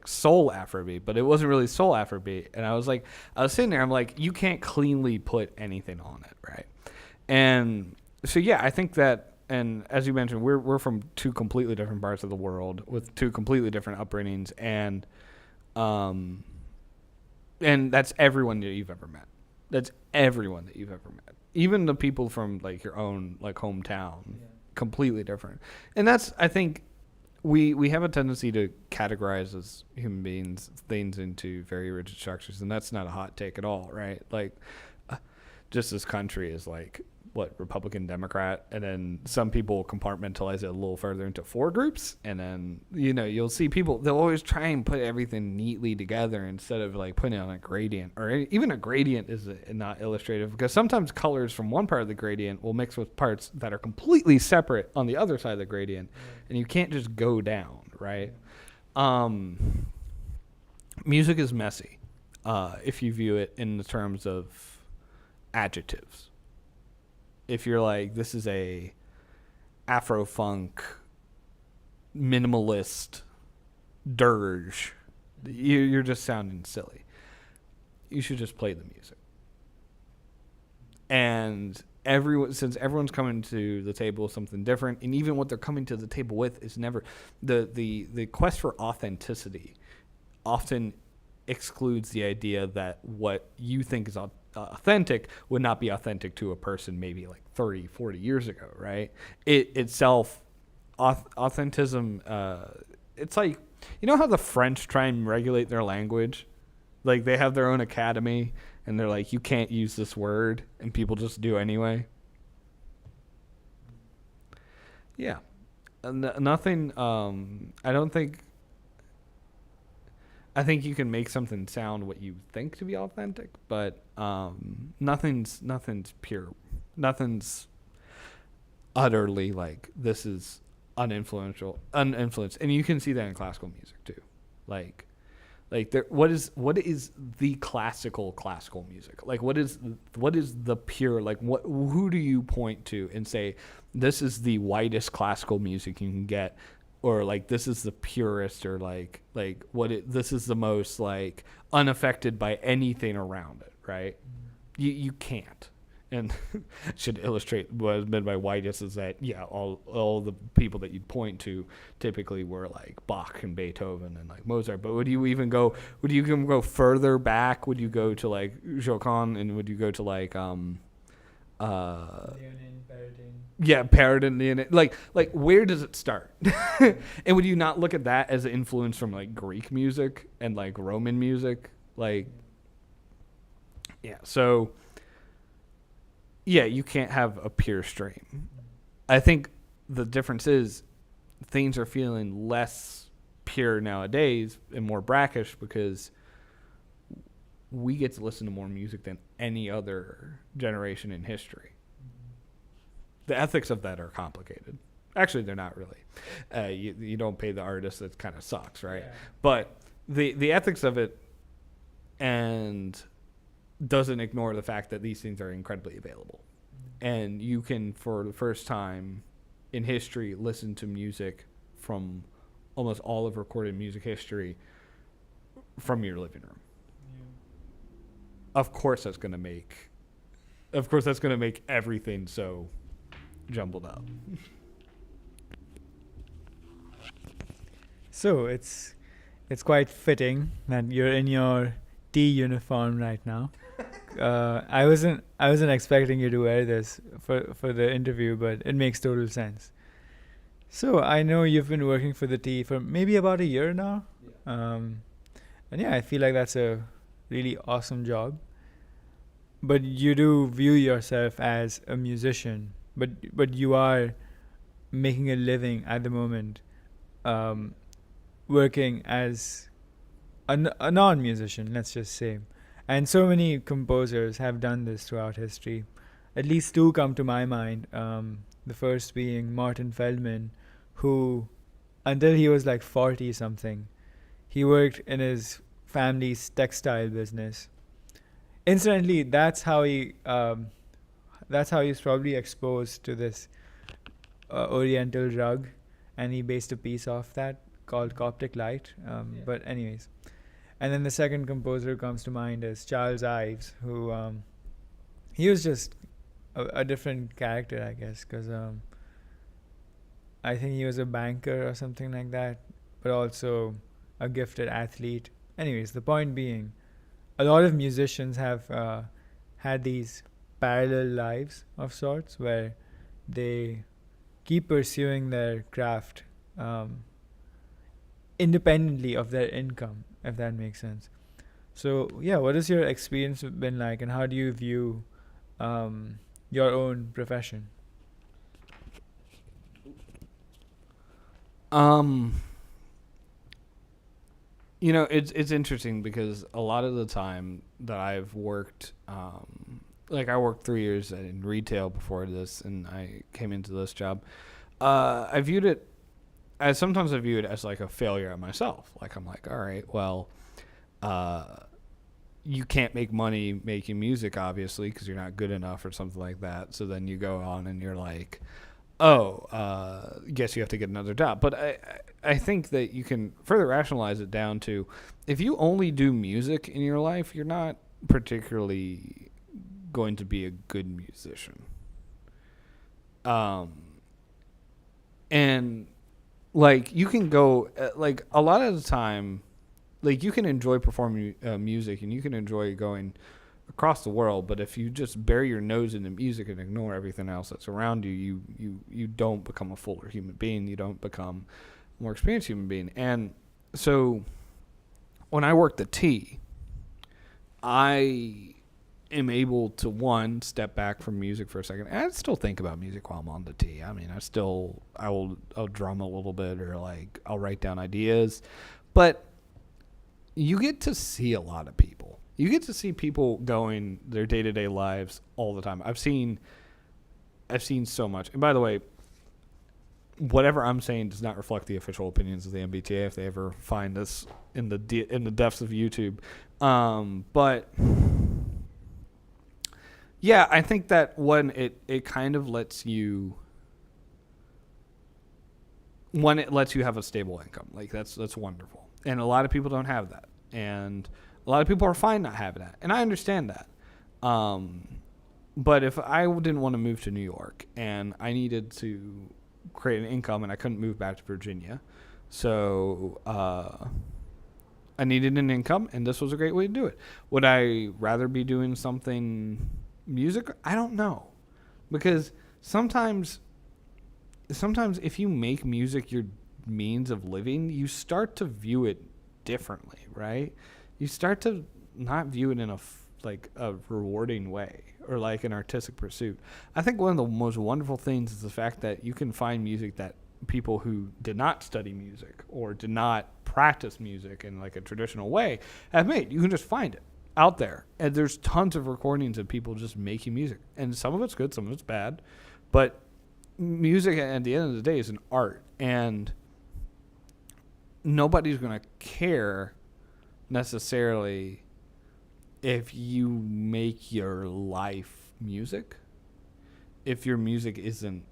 soul Afrobeat, but it wasn't really soul Afrobeat. And I was sitting there, I'm like, you can't cleanly put anything on it, right? And so yeah, I think that. And as you mentioned, we're from two completely different parts of the world with two completely different upbringings, and that's everyone that you've ever met. That's everyone that you've ever met. Even the people from like your own like hometown, completely different. And that's, I think, we have a tendency to categorize as human beings things into very rigid structures, and that's not a hot take at all, right? Like, just this country is like, what, Republican, Democrat, and then some people compartmentalize it a little further into four groups, and then you'll see people, they'll always try and put everything neatly together instead of like putting it on a gradient, or even a gradient is not illustrative, because sometimes colors from one part of the gradient will mix with parts that are completely separate on the other side of the gradient, and you can't just go down, right? Music is messy if you view it in the terms of adjectives. If you're like, this is a Afro-funk, minimalist dirge, you're just sounding silly. You should just play the music. And since everyone's coming to the table with something different, and even what they're coming to the table with is never the quest for authenticity often excludes the idea that what you think is authentic would not be authentic to a person maybe like 30, 40 years ago, right? It itself, authenticism, it's like, how the French try and regulate their language? Like, they have their own academy, and they're like, you can't use this word, and people just do anyway. Yeah. Nothing, I think you can make something sound what you think to be authentic, but nothing's pure. Nothing's utterly like, this is uninfluenced, and you can see that in classical music too. Like what is the classical music? Like, what is the pure, like, who do you point to and say this is the whitest classical music you can get? Or like, this is the purest, or this is the most like unaffected by anything around it, right? You can't. And should illustrate what is meant by whitest is that, yeah, all the people that you'd point to typically were like Bach and Beethoven and like Mozart. But would you even go further back? Would you go to like Joconde, and would you go to like Paradin, like where does it start? And would you not look at that as an influence from like Greek music and like Roman music? Like, yeah, so yeah, you can't have a pure stream. I think the difference is things are feeling less pure nowadays and more brackish because we get to listen to more music than any other generation in history. The ethics of that are complicated. Actually, they're not really. You don't pay the artist, that kind of sucks, right? Yeah. But the ethics of it and doesn't ignore the fact that these things are incredibly available. And you can, for the first time in history, listen to music from almost all of recorded music history from your living room. Yeah. Of course that's going to make everything so jumbled up. So it's quite fitting that you're in your tea uniform right now. I wasn't expecting you to wear this for the interview, but it makes total sense. So I know you've been working for the tea for maybe about a year now. And yeah, I feel like that's a really awesome job. But you do view yourself as a musician, but you are making a living at the moment, um, working as a non-musician, let's just say. And so many composers have done this throughout history. At least two come to my mind. The first being Martin Feldman, who, until he was like 40 something, he worked in his family's textile business. Incidentally, that's how he's probably exposed to this Oriental rug, and he based a piece off that called Coptic Light. But anyways, and then the second composer who comes to mind is Charles Ives, who he was just a different character, I guess, because I think he was a banker or something like that, but also a gifted athlete. Anyways, the point being, a lot of musicians have had these parallel lives of sorts where they keep pursuing their craft independently of their income, if that makes sense. So, yeah, what has your experience been like, and how do you view your own profession? Um, it's interesting because a lot of the time that I've worked, like I worked 3 years in retail before this, and I came into this job. I viewed it as sometimes I view it as like a failure of myself. Like I'm like, all right, well, uh, you can't make money making music, obviously, because you're not good enough or something like that. So then you go on and you're like, oh, guess you have to get another job. But I think that you can further rationalize it down to if you only do music in your life, you're not particularly going to be a good musician. Um, and like you can go, like a lot of the time, like you can enjoy performing music and you can enjoy going across the world, but if you just bury your nose in the music and ignore everything else that's around you, you don't become a fuller human being. You don't become a more experienced human being. And so when I work the T, I am able to one step back from music for a second. And I still think about music while I'm on the T. I mean, I'll drum a little bit or like I'll write down ideas, but you get to see a lot of people. You get to see people going their day-to-day lives all the time. I've seen so much. And by the way, whatever I'm saying does not reflect the official opinions of the MBTA if they ever find this in the depths of YouTube. But yeah, I think that when it kind of lets you have a stable income. Like that's wonderful. And a lot of people don't have that. And a lot of people are fine not having that. And I understand that. But if I didn't want to move to New York and I needed to create an income and I couldn't move back to Virginia, so I needed an income and this was a great way to do it. Would I rather be doing something music? I don't know. Because sometimes if you make music your means of living, you start to view it differently, right? You start to not view it in a rewarding way or like an artistic pursuit. I think one of the most wonderful things is the fact that you can find music that people who did not study music or did not practice music in like a traditional way have made. You can just find it out there. And there's tons of recordings of people just making music. And some of it's good, some of it's bad. But music at the end of the day is an art. And nobody's going to care necessarily if you make your life music if your music isn't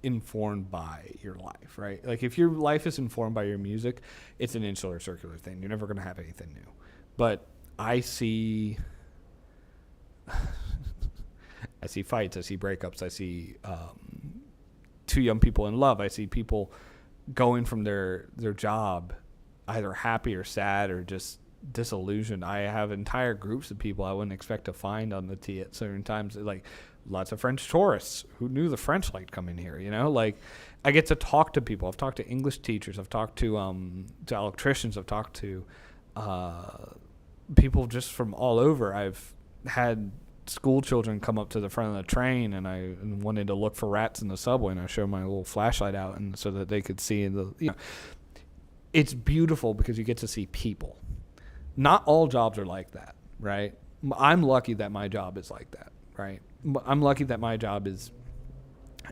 informed by your life, right? Like if your life is informed by your music, it's an insular circular thing. You're never going to have anything new. But I see fights, I see breakups, I see two young people in love, I see people going from their job either happy or sad or just disillusioned. I have entire groups of people I wouldn't expect to find on the T at certain times, like lots of French tourists. Who knew the French liked coming here? Like I get to talk to people. I've talked to English teachers. I've talked to electricians. I've talked to people just from all over. I've had school children come up to the front of the train and wanted to look for rats in the subway, and I showed my little flashlight out and so that they could see it's beautiful because you get to see people. Not all jobs are like that, right? I'm lucky that my job is like that, right? I'm lucky that my job is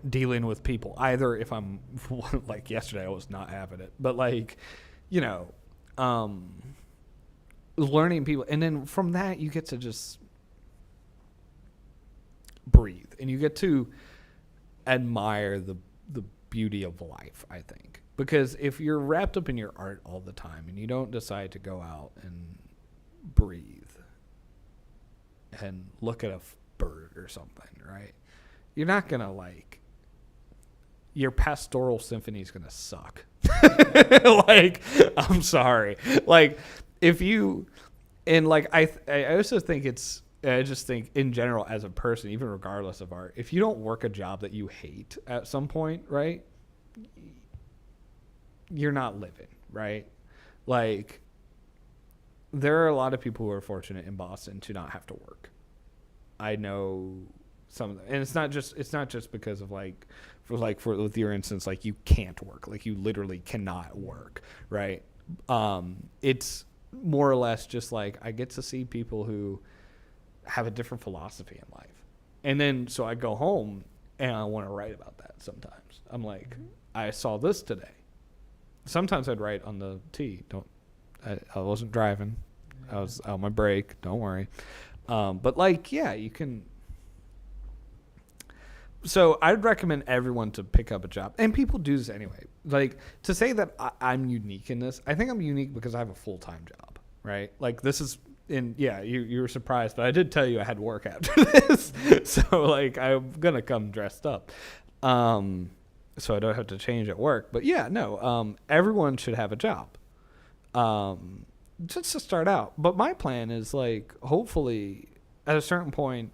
dealing with people. Either if I'm like yesterday I was not having it, but like learning people, and then from that you get to just breathe and you get to admire the beauty of life, I think. Because if you're wrapped up in your art all the time and you don't decide to go out and breathe and look at a bird or something, right? You're not going to your pastoral symphony is going to suck. Like, I'm sorry. Like, if you, and like, I also think I just think in general as a person, even regardless of art, if you don't work a job that you hate at some point, right, you're not living, right? Like, there are a lot of people who are fortunate in Boston to not have to work. I know some of them, and it's not just because of for with your instance, like you can't work, like you literally cannot work, right? It's more or less just like I get to see people who have a different philosophy in life. And then so I go home and I want to write about that sometimes. I'm like, I saw this today. Sometimes I'd write on the T. I wasn't driving. I was on my break. Don't worry. But like, yeah, you can. So I'd recommend everyone to pick up a job. And people do this anyway. Like, to say that I'm unique in this, I think I'm unique because I have a full-time job, right? Like, this is, and yeah, you were surprised, but I did tell you I had work after this. So, like, I'm going to come dressed up. So I don't have to change at work. But yeah, no, everyone should have a job. Just to start out. But my plan is, like, hopefully at a certain point,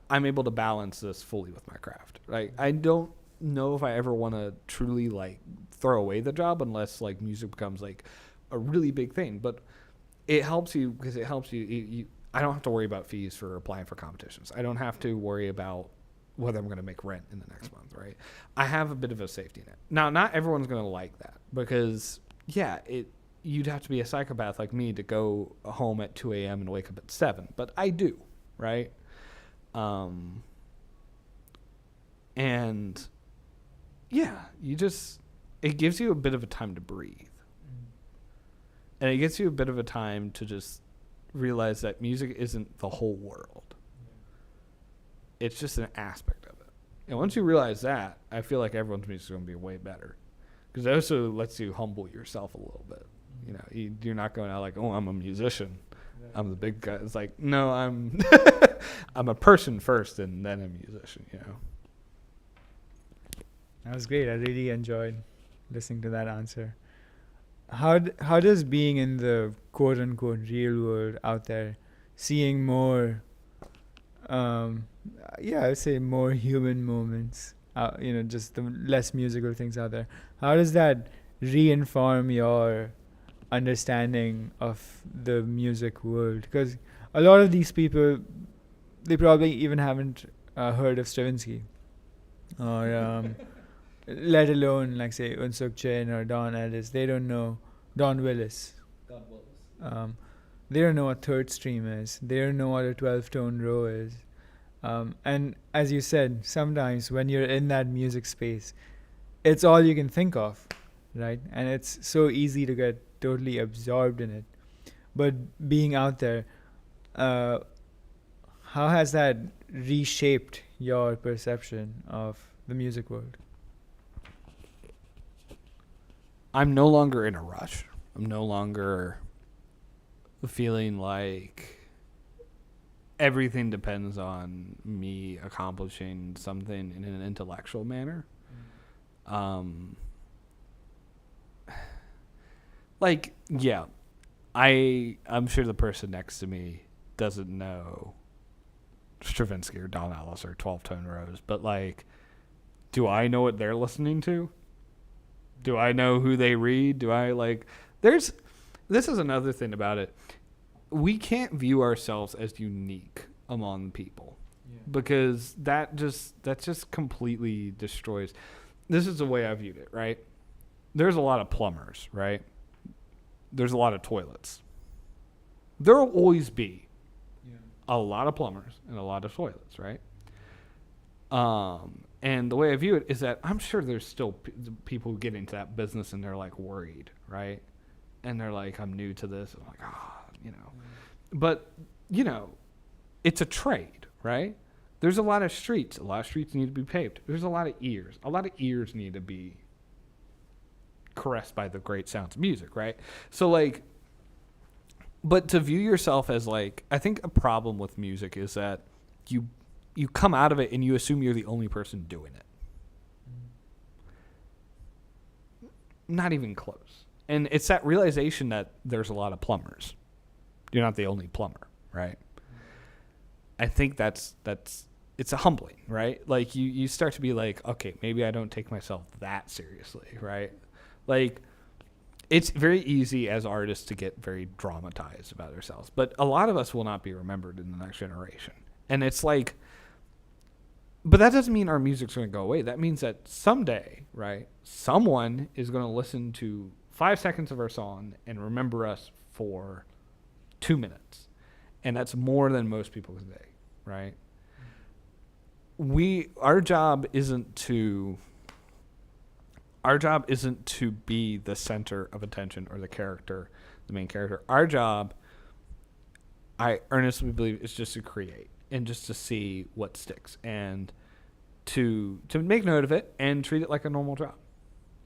I'm able to balance this fully with my craft. Like, I don't know if I ever want to truly, like, throw away the job unless, like, music becomes, like, a really big thing. But it helps you because it helps you. I don't have to worry about fees for applying for competitions. I don't have to worry about whether I'm going to make rent in the next month, right? I have a bit of a safety net. Now, not everyone's going to like that because, yeah, you'd have to be a psychopath like me to go home at 2 a.m. and wake up at 7. But I do, right? And yeah, it gives you a bit of a time to breathe. And it gives you a bit of a time to just realize that music isn't the whole world. It's just an aspect of it. And once you realize that, I feel like everyone's music is going to be way better. Because it also lets you humble yourself a little bit. You know, you're not going out like, oh, I'm a musician. I'm the big guy. It's like, no, I'm I'm a person first and then a musician, you know. That was great. I really enjoyed listening to that answer. How does being in the quote unquote real world out there, seeing more, I would say more human moments, just the less musical things out there. How does that reinform your understanding of the music world? Because a lot of these people, they probably even haven't heard of Stravinsky, or let alone like say Unsuk Chen or Don Ellis. They don't know Don Willis. They don't know what third stream is. They don't know what a 12-tone row is. And as you said, sometimes when you're in that music space, it's all you can think of, right? And it's so easy to get totally absorbed in it. But being out there, how has that reshaped your perception of the music world? I'm no longer in a rush. I'm no longer feeling like everything depends on me accomplishing something in an intellectual manner. Like, yeah, I'm sure the person next to me doesn't know Stravinsky or Don Ellis or 12-Tone Rose, but like, do I know what they're listening to? Do I know who they read? Do I like? This is another thing about it. We can't view ourselves as unique among people, because that just completely destroys. This is the way I viewed it, right? There's a lot of plumbers, right? There's a lot of toilets. There will always be a lot of plumbers and a lot of toilets, right? And the way I view it is that I'm sure there's still people who get into that business and they're like worried, right? And they're like, I'm new to this. I'm like, But, it's a trade, right? There's a lot of streets. A lot of streets need to be paved. There's a lot of ears. A lot of ears need to be caressed by the great sounds of music, right? So, like, but to view yourself as, like, I think a problem with music is that you come out of it and you assume you're the only person doing it. Not even close. And it's that realization that there's a lot of plumbers. You're not the only plumber, right? I think it's a humbling, right? Like you start to be like, okay, maybe I don't take myself that seriously, right? Like, it's very easy as artists to get very dramatized about ourselves, but a lot of us will not be remembered in the next generation. And it's like, but that doesn't mean our music's going to go away. That means that someday, right, someone is going to listen to 5 seconds of our song and remember us for 2 minutes. And that's more than most people can say, right? Our job isn't to be the center of attention or the main character. Our job, I earnestly believe, is just to create and just to see what sticks and to make note of it and treat it like a normal job.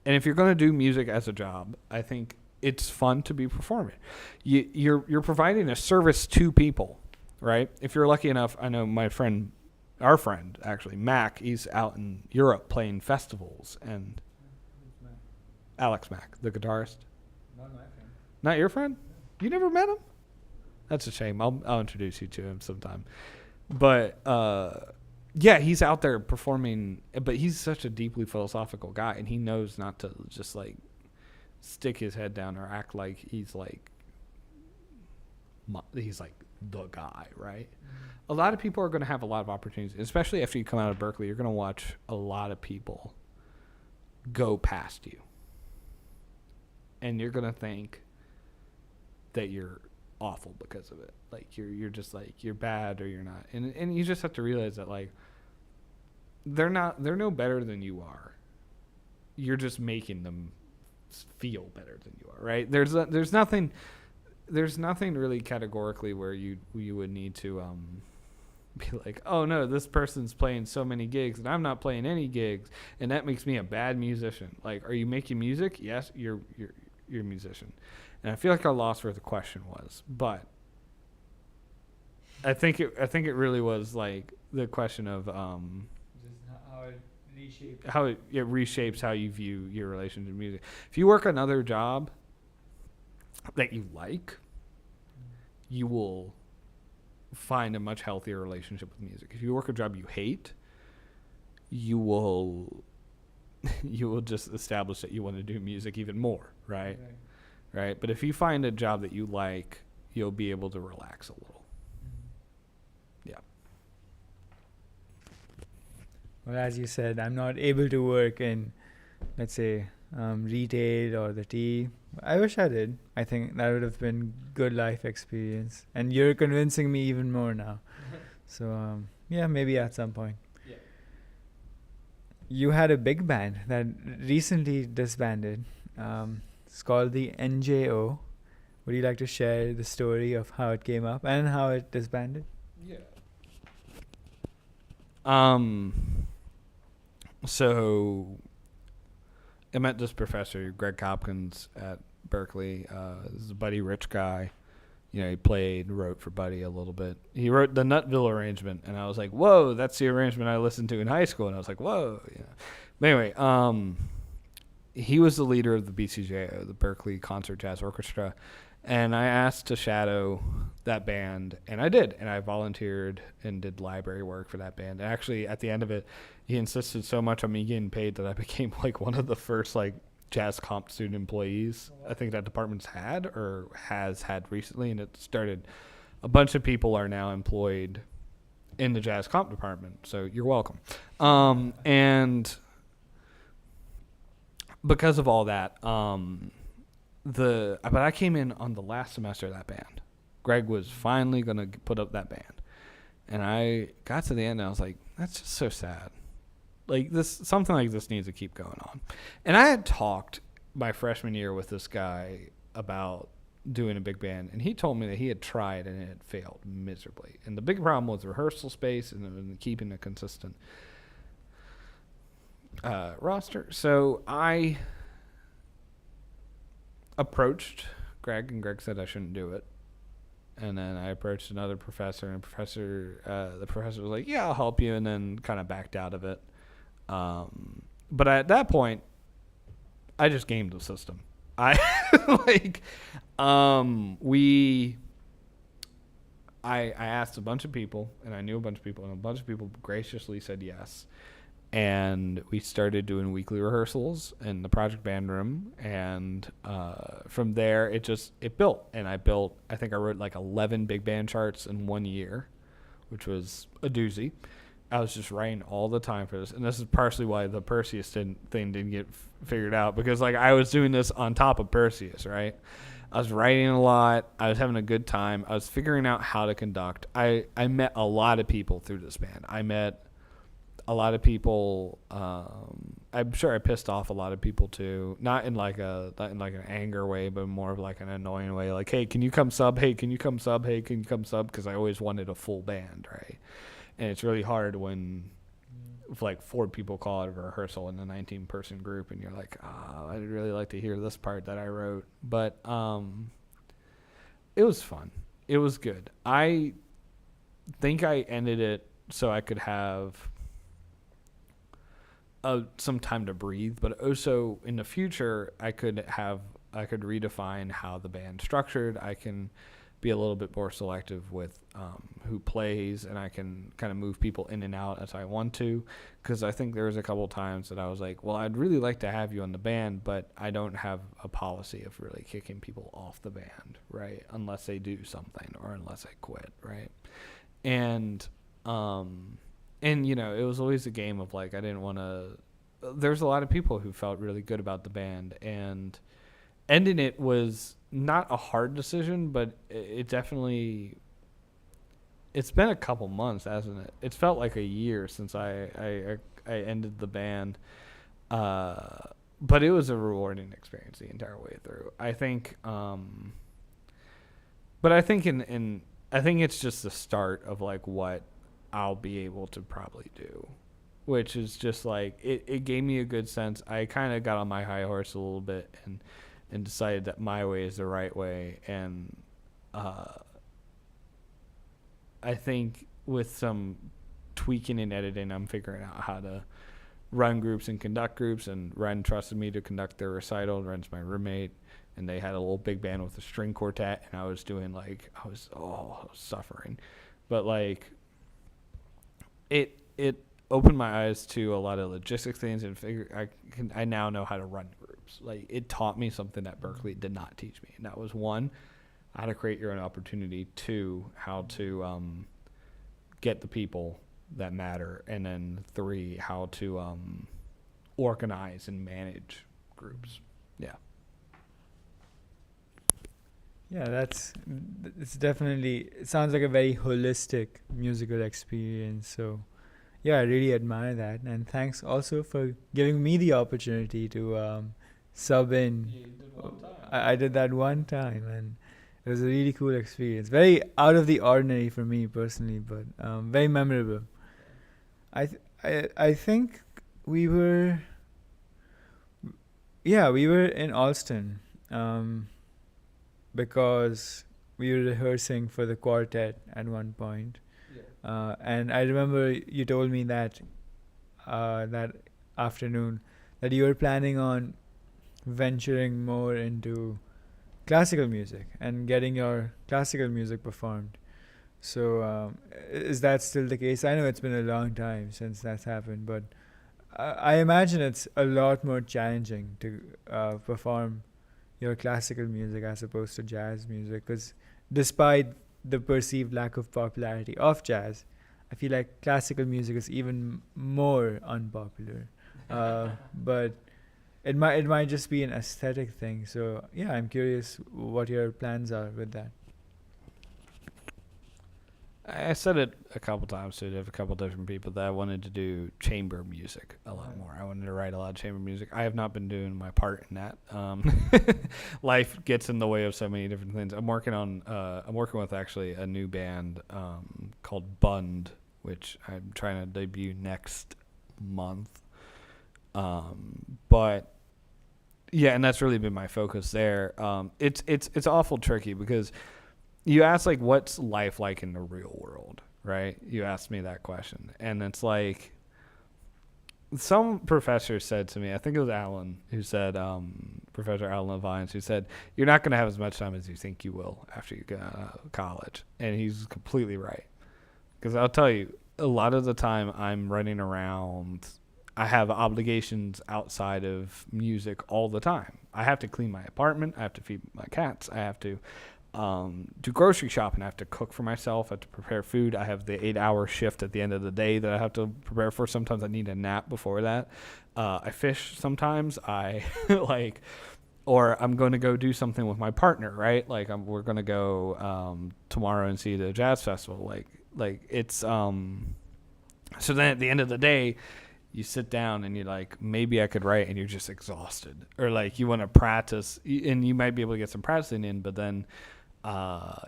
And if you're going to do music as a job, I think it's fun to be performing. You're providing a service to people, right? If you're lucky enough, I know our friend actually, Mac, he's out in Europe playing festivals, and Alex Mack, the guitarist. Not my friend. Not your friend? You never met him? That's a shame. I'll introduce you to him sometime. But yeah, he's out there performing, but he's such a deeply philosophical guy, and he knows not to just like stick his head down or act like he's like the guy, right? A lot of people are going to have a lot of opportunities, especially after you come out of Berklee. You're going to watch a lot of people go past you, and you're going to think that you're awful because of it. Like you're just like, you're bad or you're not, and you just have to realize that like they're no better than you are. You're just making them feel better than you are, right? There's nothing really categorically where you would need to be like, oh no, this person's playing so many gigs and I'm not playing any gigs, and that makes me a bad musician. Like, are you making music? Yes, you're a musician. And I feel like I lost where the question was, but I think it really was like the question of Just how it reshapes how you view your relationship to music. If you work another job that you like, you will find a much healthier relationship with music. If you work a job you hate, you will just establish that you want to do music even more, right? Right? But if you find a job that you like, you'll be able to relax a little. Yeah. Well, as you said, I'm not able to work in, let's say, retail or the tea. I wish I did. I think that would have been good life experience. And you're convincing me even more now. So, yeah, maybe at some point. Yeah. You had a big band that recently disbanded. It's called the NJO. Would you like to share the story of how it came up and how it disbanded? Yeah. So I met this professor, Greg Hopkins, at Berklee. This is a Buddy Rich guy. He wrote for Buddy a little bit. He wrote the Nutville arrangement, and I was like, whoa, that's the arrangement I listened to in high school. And I was like, whoa. Yeah. But anyway, he was the leader of the BCJO, the Berklee Concert Jazz Orchestra. And I asked to shadow that band, and I did. And I volunteered and did library work for that band. And actually, at the end of it, he insisted so much on me getting paid that I became like one of the first like jazz comp student employees I think that department's had or has had recently. And it started, a bunch of people are now employed in the jazz comp department. So you're welcome. And because of all that, but I came in on the last semester of that band. Greg was finally going to put up that band. And I got to the end and I was like, that's just so sad. Like something like this needs to keep going on. And I had talked my freshman year with this guy about doing a big band, and he told me that he had tried and it had failed miserably. And the big problem was rehearsal space and keeping a consistent roster. So I approached Greg, and Greg said I shouldn't do it. And then I approached another professor, and the professor was like, yeah, I'll help you, and then kind of backed out of it. But at that point, I just gamed the system. I asked a bunch of people, and I knew a bunch of people, and a bunch of people graciously said yes. And we started doing weekly rehearsals in the project band room, and from there it built. And I wrote like 11 big band charts in 1 year, which was a doozy. I was just writing all the time for this, and this is partially why the Perseus thing didn't get figured out, because like I was doing this on top of Perseus, right? I was writing a lot. I was having a good time. I was figuring out how to conduct. I met a lot of people through this band. I met a lot of people. I'm sure I pissed off a lot of people too, not in like an anger way, but more of like an annoying way. Like, hey, can you come sub? Hey, can you come sub? Hey, can you come sub? Because I always wanted a full band, right? And it's really hard when like 4 people call it a rehearsal in a 19-person group, and you're like, I'd really like to hear this part that I wrote. But it was fun. It was good. I think I ended it so I could have some time to breathe, but also in the future I could redefine how the band's structured. I can be a little bit more selective with who plays, and I can kind of move people in and out as I want to, because I think there was a couple times that I was like, well, I'd really like to have you on the band, but I don't have a policy of really kicking people off the band, right, unless they do something or unless I quit, right? And you know, it was always a game of like, I didn't want to, there's a lot of people who felt really good about the band, and ending it was not a hard decision, but it definitely, it's been a couple months, hasn't it? It's felt like a year since I ended the band, but it was a rewarding experience the entire way through. I think, but I think I think it's just the start of like what I'll be able to probably do, which is just like, it gave me a good sense. I kind of got on my high horse a little bit and decided that my way is the right way. And I think with some tweaking and editing, I'm figuring out how to run groups and conduct groups. And Ren trusted me to conduct their recital. Ren's my roommate, and they had a little big band with a string quartet, and I was doing like, I was suffering. But like, it opened my eyes to a lot of logistic things, and I now know how to run groups. Like, it taught me something that Berklee did not teach me, and that was 1, how to create your own opportunity, 2, how to get the people that matter, and then 3, how to organize and manage groups. It's definitely, it sounds like a very holistic musical experience. So yeah, I really admire that, and thanks also for giving me the opportunity to sub in. You did one time. I did that one time, and it was a really cool experience. Very out of the ordinary for me personally, but very memorable. I think we were in Alston, because we were rehearsing for the quartet at one point. And I remember you told me that that afternoon that you were planning on venturing more into classical music and getting your classical music performed. So, is that still the case? I know it's been a long time since that's happened, but I imagine it's a lot more challenging to perform your classical music as opposed to jazz music. Because despite the perceived lack of popularity of jazz, I feel like classical music is even more unpopular. But it might just be an aesthetic thing. So yeah, I'm curious what your plans are with that. I said it a couple times to a couple different people that I wanted to do chamber music a lot more. I wanted to write a lot of chamber music. I have not been doing my part in that. Life gets in the way of so many different things. I'm working with actually a new band called Bund, which I'm trying to debut next month. But yeah, and that's really been my focus there. It's awful tricky because you ask, like, what's life like in the real world, right? You asked me that question. And it's like, some professor said to me, I think it was Alan, who said, Professor Alan Levines, who said, you're not going to have as much time as you think you will after you get out of college. And he's completely right. Because I'll tell you, a lot of the time I'm running around, I have obligations outside of music all the time. I have to clean my apartment. I have to feed my cats. I have to do grocery shopping. I have to cook for myself. I have to prepare food. I have the 8-hour shift at the end of the day that I have to prepare for. Sometimes I need a nap before that. I fish sometimes. I or I'm going to go do something with my partner, right? Like we're going to go tomorrow and see the jazz festival. Like it's so then at the end of the day, you sit down and you're like, maybe I could write, and you're just exhausted. Or like you want to practice, and you might be able to get some practicing in, but then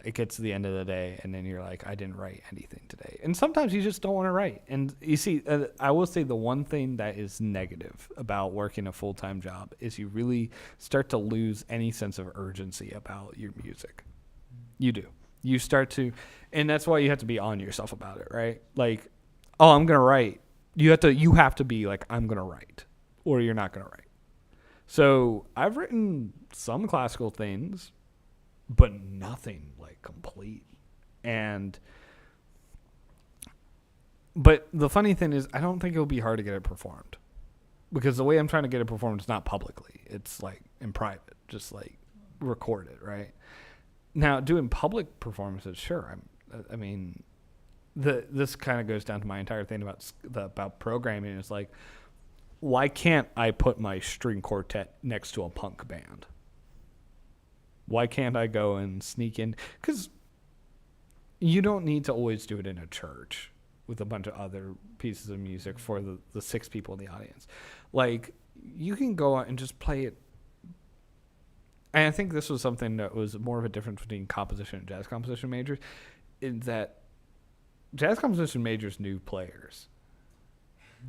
it gets to the end of the day, and then you're like, I didn't write anything today. And sometimes you just don't want to write. And you see, I will say the one thing that is negative about working a full-time job is you really start to lose any sense of urgency about your music. You do. You start to, and that's why you have to be on yourself about it, right? Like, oh, I'm going to write. You have to be like, I'm going to write, or you're not going to write. So I've written some classical things, but nothing like complete. But the funny thing is, I don't think it'll be hard to get it performed, because the way I'm trying to get it performed is not publicly. It's like in private, just like record it, right? Now, doing public performances, sure. This kind of goes down to my entire thing about programming. It's like, why can't I put my string quartet next to a punk band? Why can't I go and sneak in? Because you don't need to always do it in a church with a bunch of other pieces of music for the 6 people in the audience. Like, you can go out and just play it. And I think this was something that was more of a difference between composition and jazz composition majors, in that jazz composition majors knew players.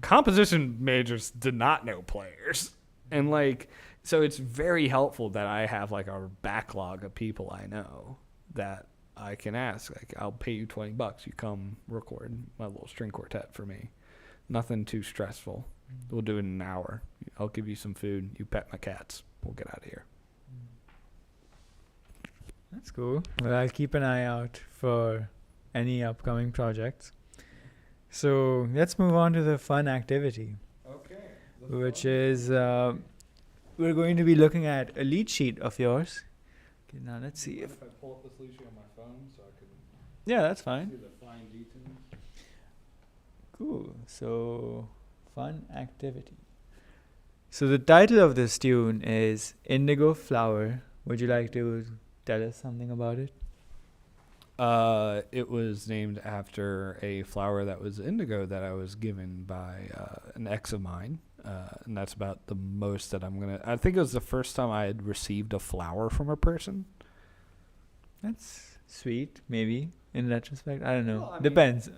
Composition majors did not know players. And like, so it's very helpful that I have like a backlog of people I know that I can ask. Like, I'll pay you $20. You come record my little string quartet for me. Nothing too stressful. We'll do it in an hour. I'll give you some food. You pet my cats. We'll get out of here. That's cool. Well, I'll keep an eye out for any upcoming projects. So let's move on to the fun activity. Okay. Which is, we're going to be looking at a lead sheet of yours. Okay, now let's see if I pull up this lead sheet on my phone so I can yeah, that's fine. see the fine details. Cool. So, fun activity. So the title of this tune is Indigo Flower. Would you like to tell us something about it? It was named after a flower that was indigo that I was given by an ex of mine. And that's about the most that I think it was the first time I had received a flower from a person. That's sweet, maybe, in retrospect. I don't know. Well, Depends.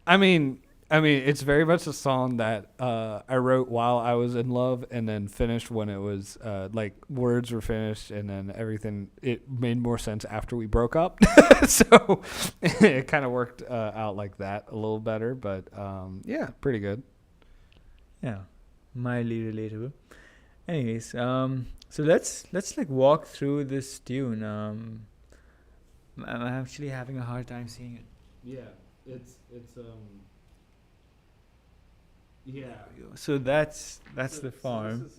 I mean, it's very much a song that I wrote while I was in love, and then finished when it was like words were finished, and then everything. It made more sense after we broke up, so it kind of worked out like that a little better. But yeah, pretty good. Yeah, mildly relatable. Anyways, so let's like walk through this tune. I'm actually having a hard time seeing it. Yeah, it's yeah. So that's the farm.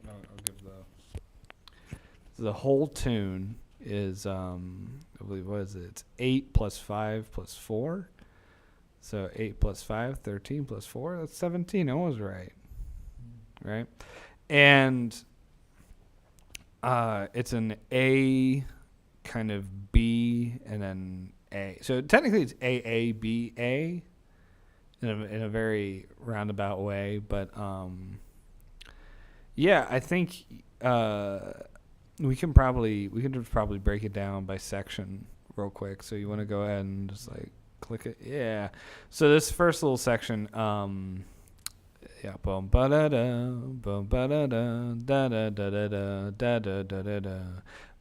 I'll give the whole tune is I believe what is it? It's 8 plus 5 plus 4. So 8 plus 5, 13 plus 4, that's 17. I was right. Right? And it's an A kind of B and then A. So technically it's AABA in a very roundabout way, but yeah, I think we can just probably break it down by section real quick. So you want to go ahead and just like click it. Yeah. So this first little section, yeah, boom ba da da, boom ba da da, da da da da da, da da da da da,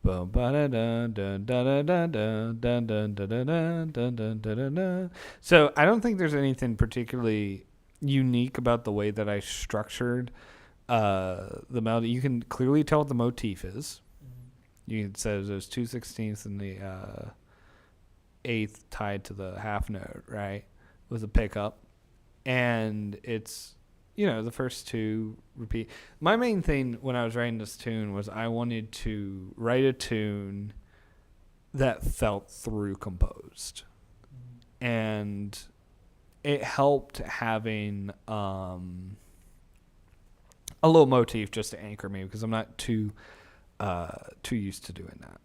boom ba da da, da da da da, da da da da da, da da da da da. So I don't think there's anything particularly unique about the way that I structured the melody. You can clearly tell what the motif is. You can say there's 2/16 and the eighth tied to the half note, right, with a pickup, and it's the first two repeat. My main thing when I was writing this tune was I wanted to write a tune that felt through composed, and it helped having a little motif just to anchor me because I'm not too used to doing that,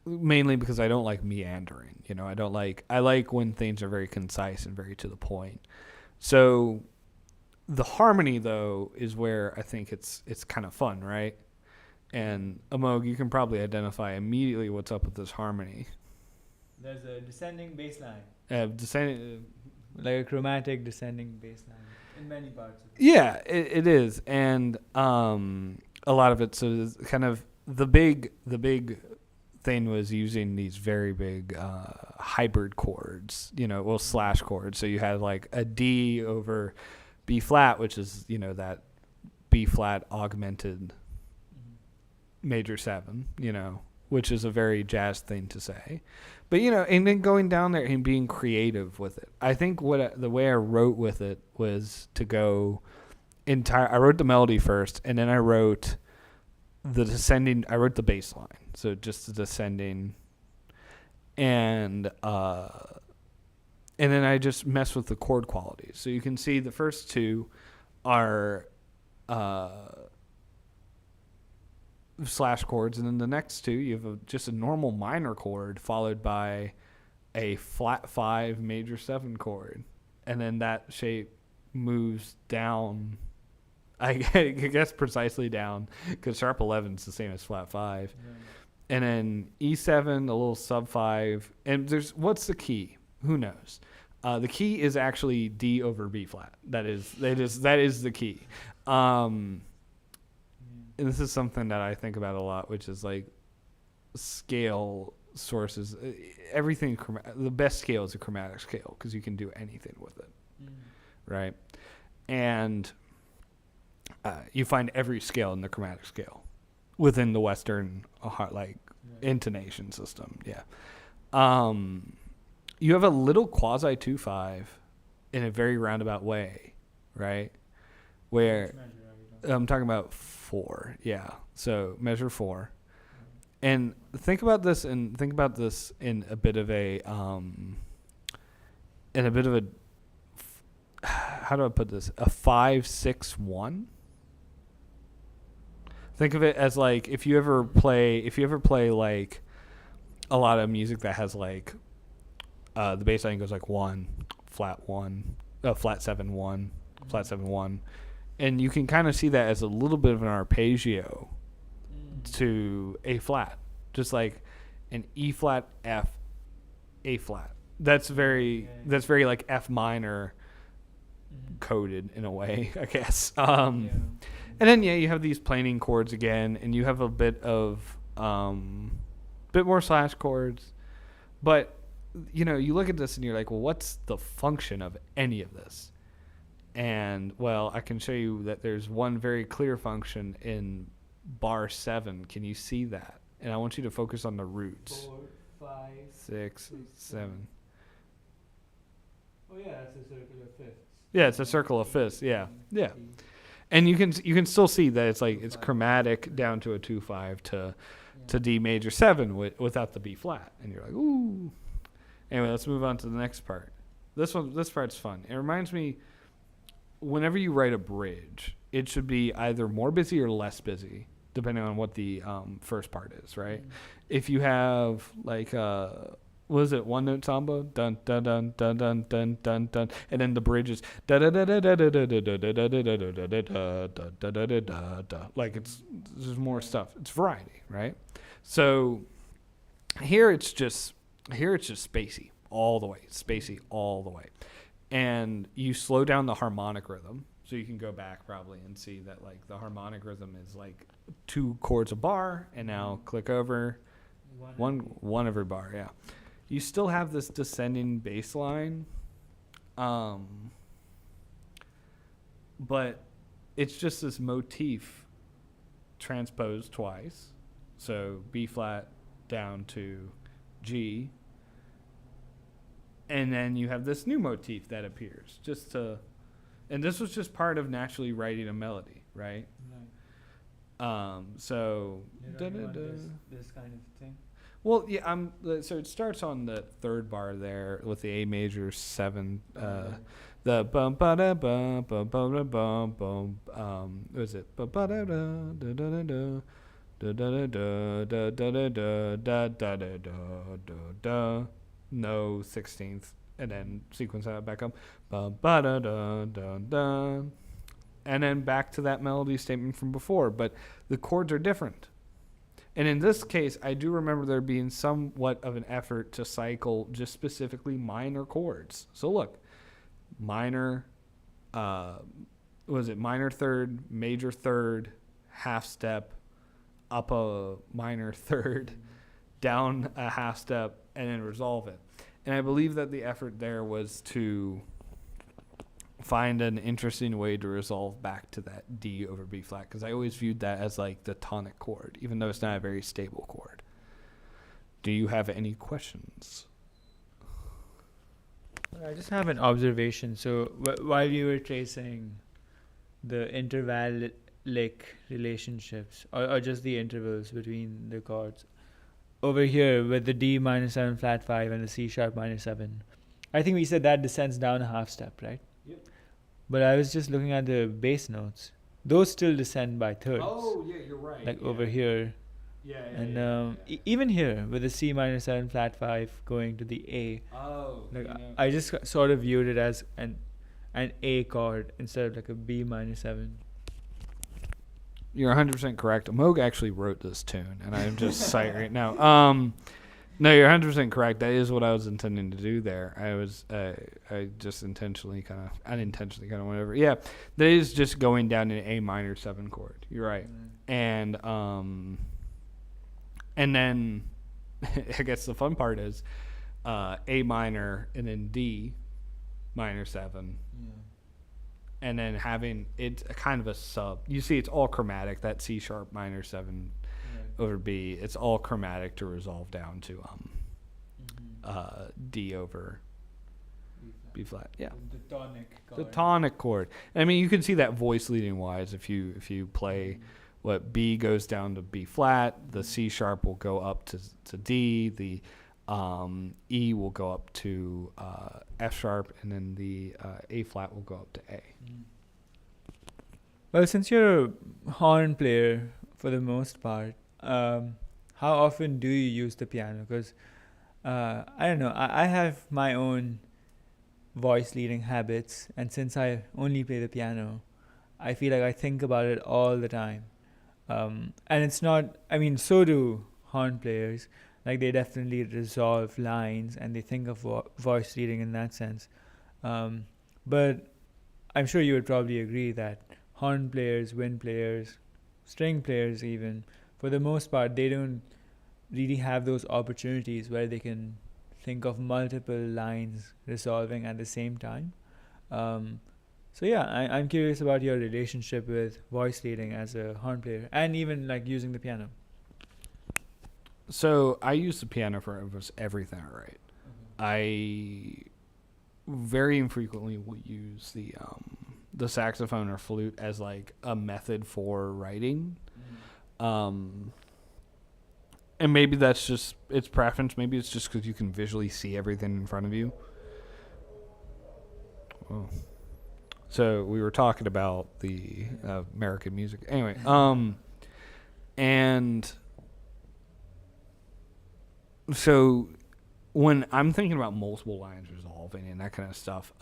mainly because I don't like meandering. I like when things are very concise and very to the point. So the harmony though is where I think it's kind of fun, right? And Amog, you can probably identify immediately what's up with this harmony. There's a descending bass line. Like a chromatic descending bass line in many parts of it. Yeah, it is. And a lot of it, so kind of the big thing was using these very big hybrid chords, slash chords. So you had like a D over B flat, which is, that B flat augmented major 7, which is a very jazz thing to say. But, and then going down there and being creative with it. I think the way I wrote with it was to go I wrote the melody first, and then I wrote the descending. I wrote the bass line, so just the descending, and then I just messed with the chord qualities. So you can see the first two are slash chords, and then the next two you have just a normal minor chord followed by a flat 5 major 7 chord, and then that shape moves down. I guess precisely down, because sharp 11 is the same as flat 5. Yeah. And then E7, a little sub 5. And what's the key? Who knows? The key is actually D over B flat. That is the key. And this is something that I think about a lot, which is like scale sources. Everything, the best scale is a chromatic scale because you can do anything with it, right? And you find every scale in the chromatic scale within the Western intonation system. Yeah. You have a little quasi 2/5 in a very roundabout way, right? Where I'm talking about 4. Yeah. So measure 4. And think about this in a bit of a how do I put this? A 5-6-1. Think of it as like if you ever play like a lot of music that has like the bass line goes like 1 flat 1, flat 7 1, flat 7 1, and you can kind of see that as a little bit of an arpeggio to A flat, just like an E flat F A flat. That's very like F minor coded in a way, I guess. And then you have these planing chords again, and you have a bit of bit more slash chords, but you look at this and you're like, well, what's the function of any of this? And, well, I can show you that there's one very clear function in bar 7. Can you see that? And I want you to focus on the roots. 4, 5, 6, 7. Oh yeah, it's a circle of fifths. Yeah, it's a circle of fifths. Yeah, yeah. And you can still see that it's like it's chromatic down to a 2/5 to D major 7 without the B flat, and you're like, ooh. Anyway, let's move on to the next part. This part's fun. It reminds me, whenever you write a bridge, it should be either more busy or less busy, depending on what the first part is, right? If you have like what is it, one note samba, dun dun dun dun dun dun dun dun, and then the bridge is da da da da da da da da da da da da da da da da. Like there's more stuff. It's variety, right? So here it's just spacey all the way, and you slow down the harmonic rhythm. So you can go back probably and see that like the harmonic rhythm is like 2 chords a bar, and now click over one every bar. Yeah. You still have this descending bass line, but it's just this motif transposed twice. So B flat down to G, and then you have this new motif that appears and this was just part of naturally writing a melody, right? So this kind of thing. Well, yeah, so it starts on the 3rd bar there with the A major 7, the bum ba da bum bum bum da bum bum. What is it? Ba ba da da da da da da da da da da da da da da da da. No 16th, and then sequence that back up. Ba ba da da da da, and then back to that melody statement from before, but the chords are different. And in this case, I do remember there being somewhat of an effort to cycle just specifically minor chords. So look, minor, minor 3rd, major 3rd, half step, up a minor 3rd, down a half step, and then resolve it. And I believe that the effort there was to find an interesting way to resolve back to that D over B flat, because I always viewed that as like the tonic chord, even though it's not a very stable chord. Do you have any questions? I just have an observation. So while you were tracing the intervallic relationships, or just the intervals between the chords, over here with the D minor 7 flat 5 and the C sharp minor 7, I think we said that descends down a half step, right? Yep. But I was just looking at the bass notes. Those still descend by thirds. Oh, yeah, you're right. Like over here. Yeah. And even here with the C minor 7 flat 5 going to the A. Oh. Like I just sort of viewed it as an A chord instead of like a B minor 7. You're 100% correct. Moog actually wrote this tune, and I'm just sight right now. No, you're 100% correct. That is what I was intending to do there. I just unintentionally kind of whatever. Yeah, that is just going down an A minor 7 chord. You're right. Mm-hmm. And then I guess the fun part is A minor and then D minor 7. Yeah. And then having it kind of a sub. You see, it's all chromatic. That C sharp minor 7 over B. It's all chromatic to resolve down to D over B flat. Yeah. The tonic chord. The tonic chord. I mean, you can see that voice leading wise if you play what B goes down to B flat, the C sharp will go up to D, the E will go up to F sharp, and then the A flat will go up to A. Well, since you're a horn player for the most part, how often do you use the piano? Because I don't know, I have my own voice leading habits, and since I only play the piano, I feel like I think about it all the time. And it's not, I mean, so do horn players. Like, they definitely resolve lines and they think of voice leading in that sense. But I'm sure you would probably agree that horn players, wind players, string players even, for the most part, they don't really have those opportunities where they can think of multiple lines resolving at the same time. So yeah, I'm curious about your relationship with voice leading as a horn player, and even like using the piano. So I use the piano for almost everything I write. I very infrequently will use the saxophone or flute as like a method for writing. Um, and maybe that's just it's preference. Maybe it's just because you can visually see everything in front of you. Oh. So we were talking about the American music. Anyway, and so when I'm thinking about multiple lines resolving and that kind of stuff,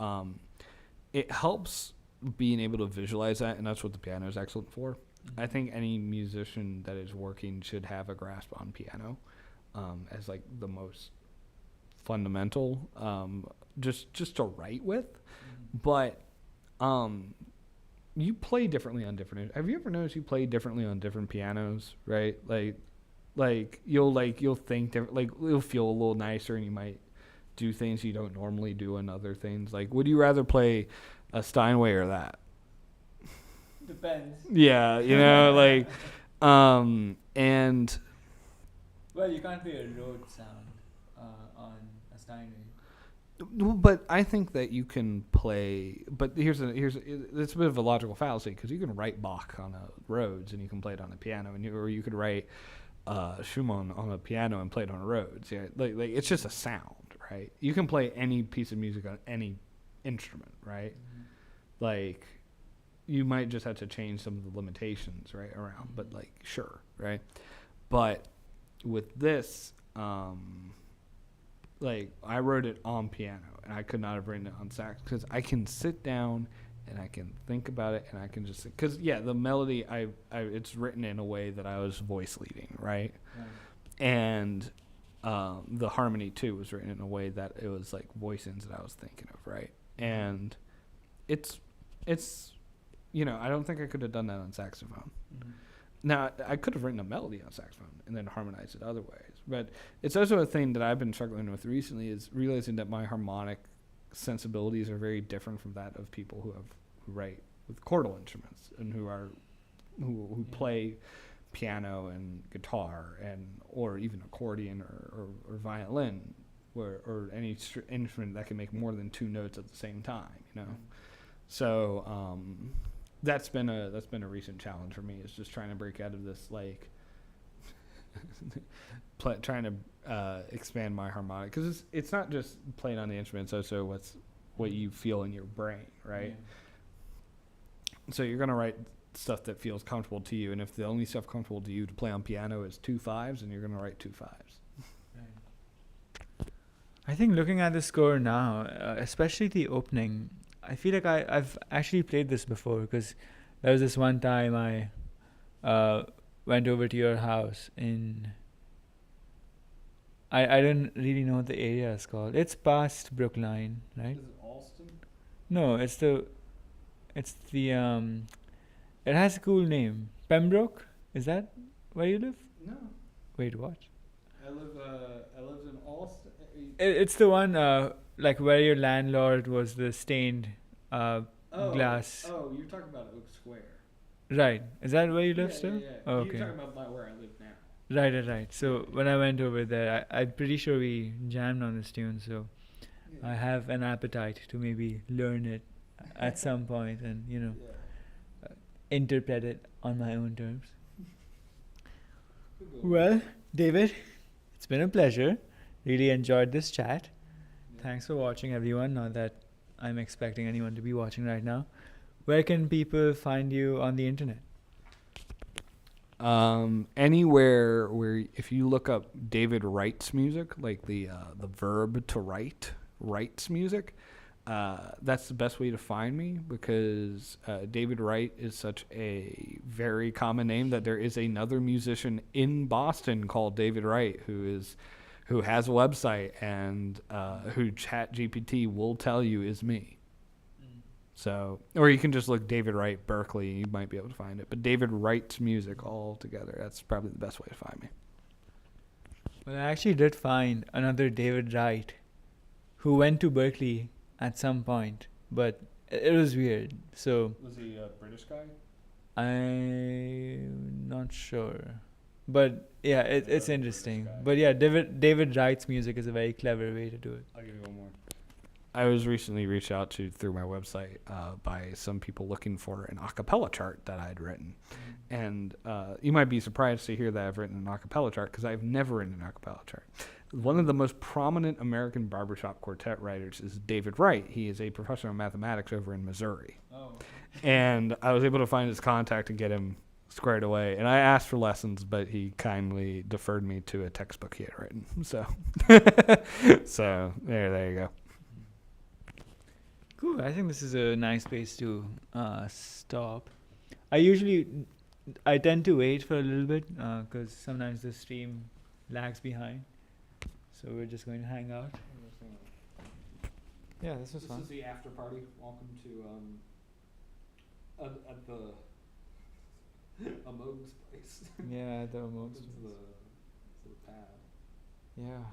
it helps being able to visualize that, and that's what the piano is excellent for. I think any musician that is working should have a grasp on piano as like the most fundamental, just to write with. But you play differently on different. Have you ever noticed you play differently on different pianos? Right, like you'll think different, like it'll feel a little nicer, and you might do things you don't normally do on other things. Like, would you rather play a Steinway or that? Depends. Yeah, like, and Well, you can't play a road sound on a Steinway. but I think that you can play. But here's it's a bit of a logical fallacy because you can write Bach on a Rhodes and you can play it on a piano, or you could write Schumann on a piano and play it on a Rhodes. Yeah, like it's just a sound, right? You can play any piece of music on any instrument, right? Like, you might just have to change some of the limitations, right, around, but like, sure, right? But with this, like, I wrote it on piano, and I could not have written it on sax because I can sit down and I can think about it, and I can just, because yeah, the melody, it's written in a way that I was voice leading, right? And the harmony too was written in a way that it was like voice ins that I was thinking of, right? And it's I don't think I could have done that on saxophone. Now, I could have written a melody on saxophone and then harmonized it other ways. But it's also a thing that I've been struggling with recently, is realizing that my harmonic sensibilities are very different from that of people who write with chordal instruments and who play piano and guitar or even accordion or violin, or any instrument that can make more than two notes at the same time, So that's been a recent challenge for me, is just trying to break out of this, like, trying to expand my harmonic, because it's not just playing on the instrument, it's also what you feel in your brain, right? So you're gonna write stuff that feels comfortable to you, and if the only stuff comfortable to you to play on piano is 2 5s, then you're gonna write 2 5s. I think looking at the score now, especially the opening, I feel like I've actually played this before, because there was this one time I went over to your house in... I don't really know what the area is called. It's past Brookline, right? Is it Alston? No, it's the it has a cool name. Pembroke? Is that where you live? No. Wait, what? I lived in Alston. It's the one like where your landlord was the stained glass. Oh, you're talking about Oak Square. Right. Is that where you live still? Yeah. Oh, okay. You're talking about where I live now. Right. So when I went over there, I'm pretty sure we jammed on this tune, so I have an appetite to maybe learn it at some point and, interpret it on my own terms. Well, David, it's been a pleasure. Really enjoyed this chat. Thanks for watching, everyone. Not that I'm expecting anyone to be watching right now. Where can people find you on the internet? Anywhere where, if you look up David Wright's music, like the verb to write, Wright's music, that's the best way to find me, because David Wright is such a very common name that there is another musician in Boston called David Wright who has a website and who ChatGPT will tell you is me. So, or you can just look David Wright Berklee, you might be able to find it. But David Wright's music all together, that's probably the best way to find me. Well, I actually did find another David Wright who went to Berklee at some point, but it was weird. So Was he a British guy? I'm not sure, but yeah, it's British interesting. guy. But yeah, David Wright's music is a very clever way to do it. I'll give you one more. I was recently reached out to through my website by some people looking for an a cappella chart that I had written. And you might be surprised to hear that I've written an a cappella chart because I've never written an a cappella chart. One of the most prominent American barbershop quartet writers is David Wright. He is a professor of mathematics over in Missouri. Oh. And I was able to find his contact and get him squared away. And I asked for lessons, but he kindly deferred me to a textbook he had written. So, so there you go. Cool. I think this is a nice place to stop. I tend to wait for a little bit because sometimes the stream lags behind. So we're just going to hang out. Yeah, this was fun. This is the after party. Welcome to at the Amog's place. Yeah, the most. To the pad. Yeah,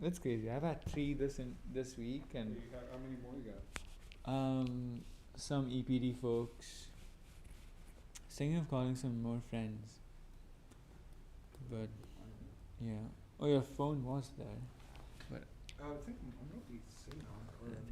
that's crazy. I've had 3 this week, and How many more you got? some EPD folks. Thinking of calling some more friends, but yeah. Oh, your phone was there. I think I'm not be sitting on it.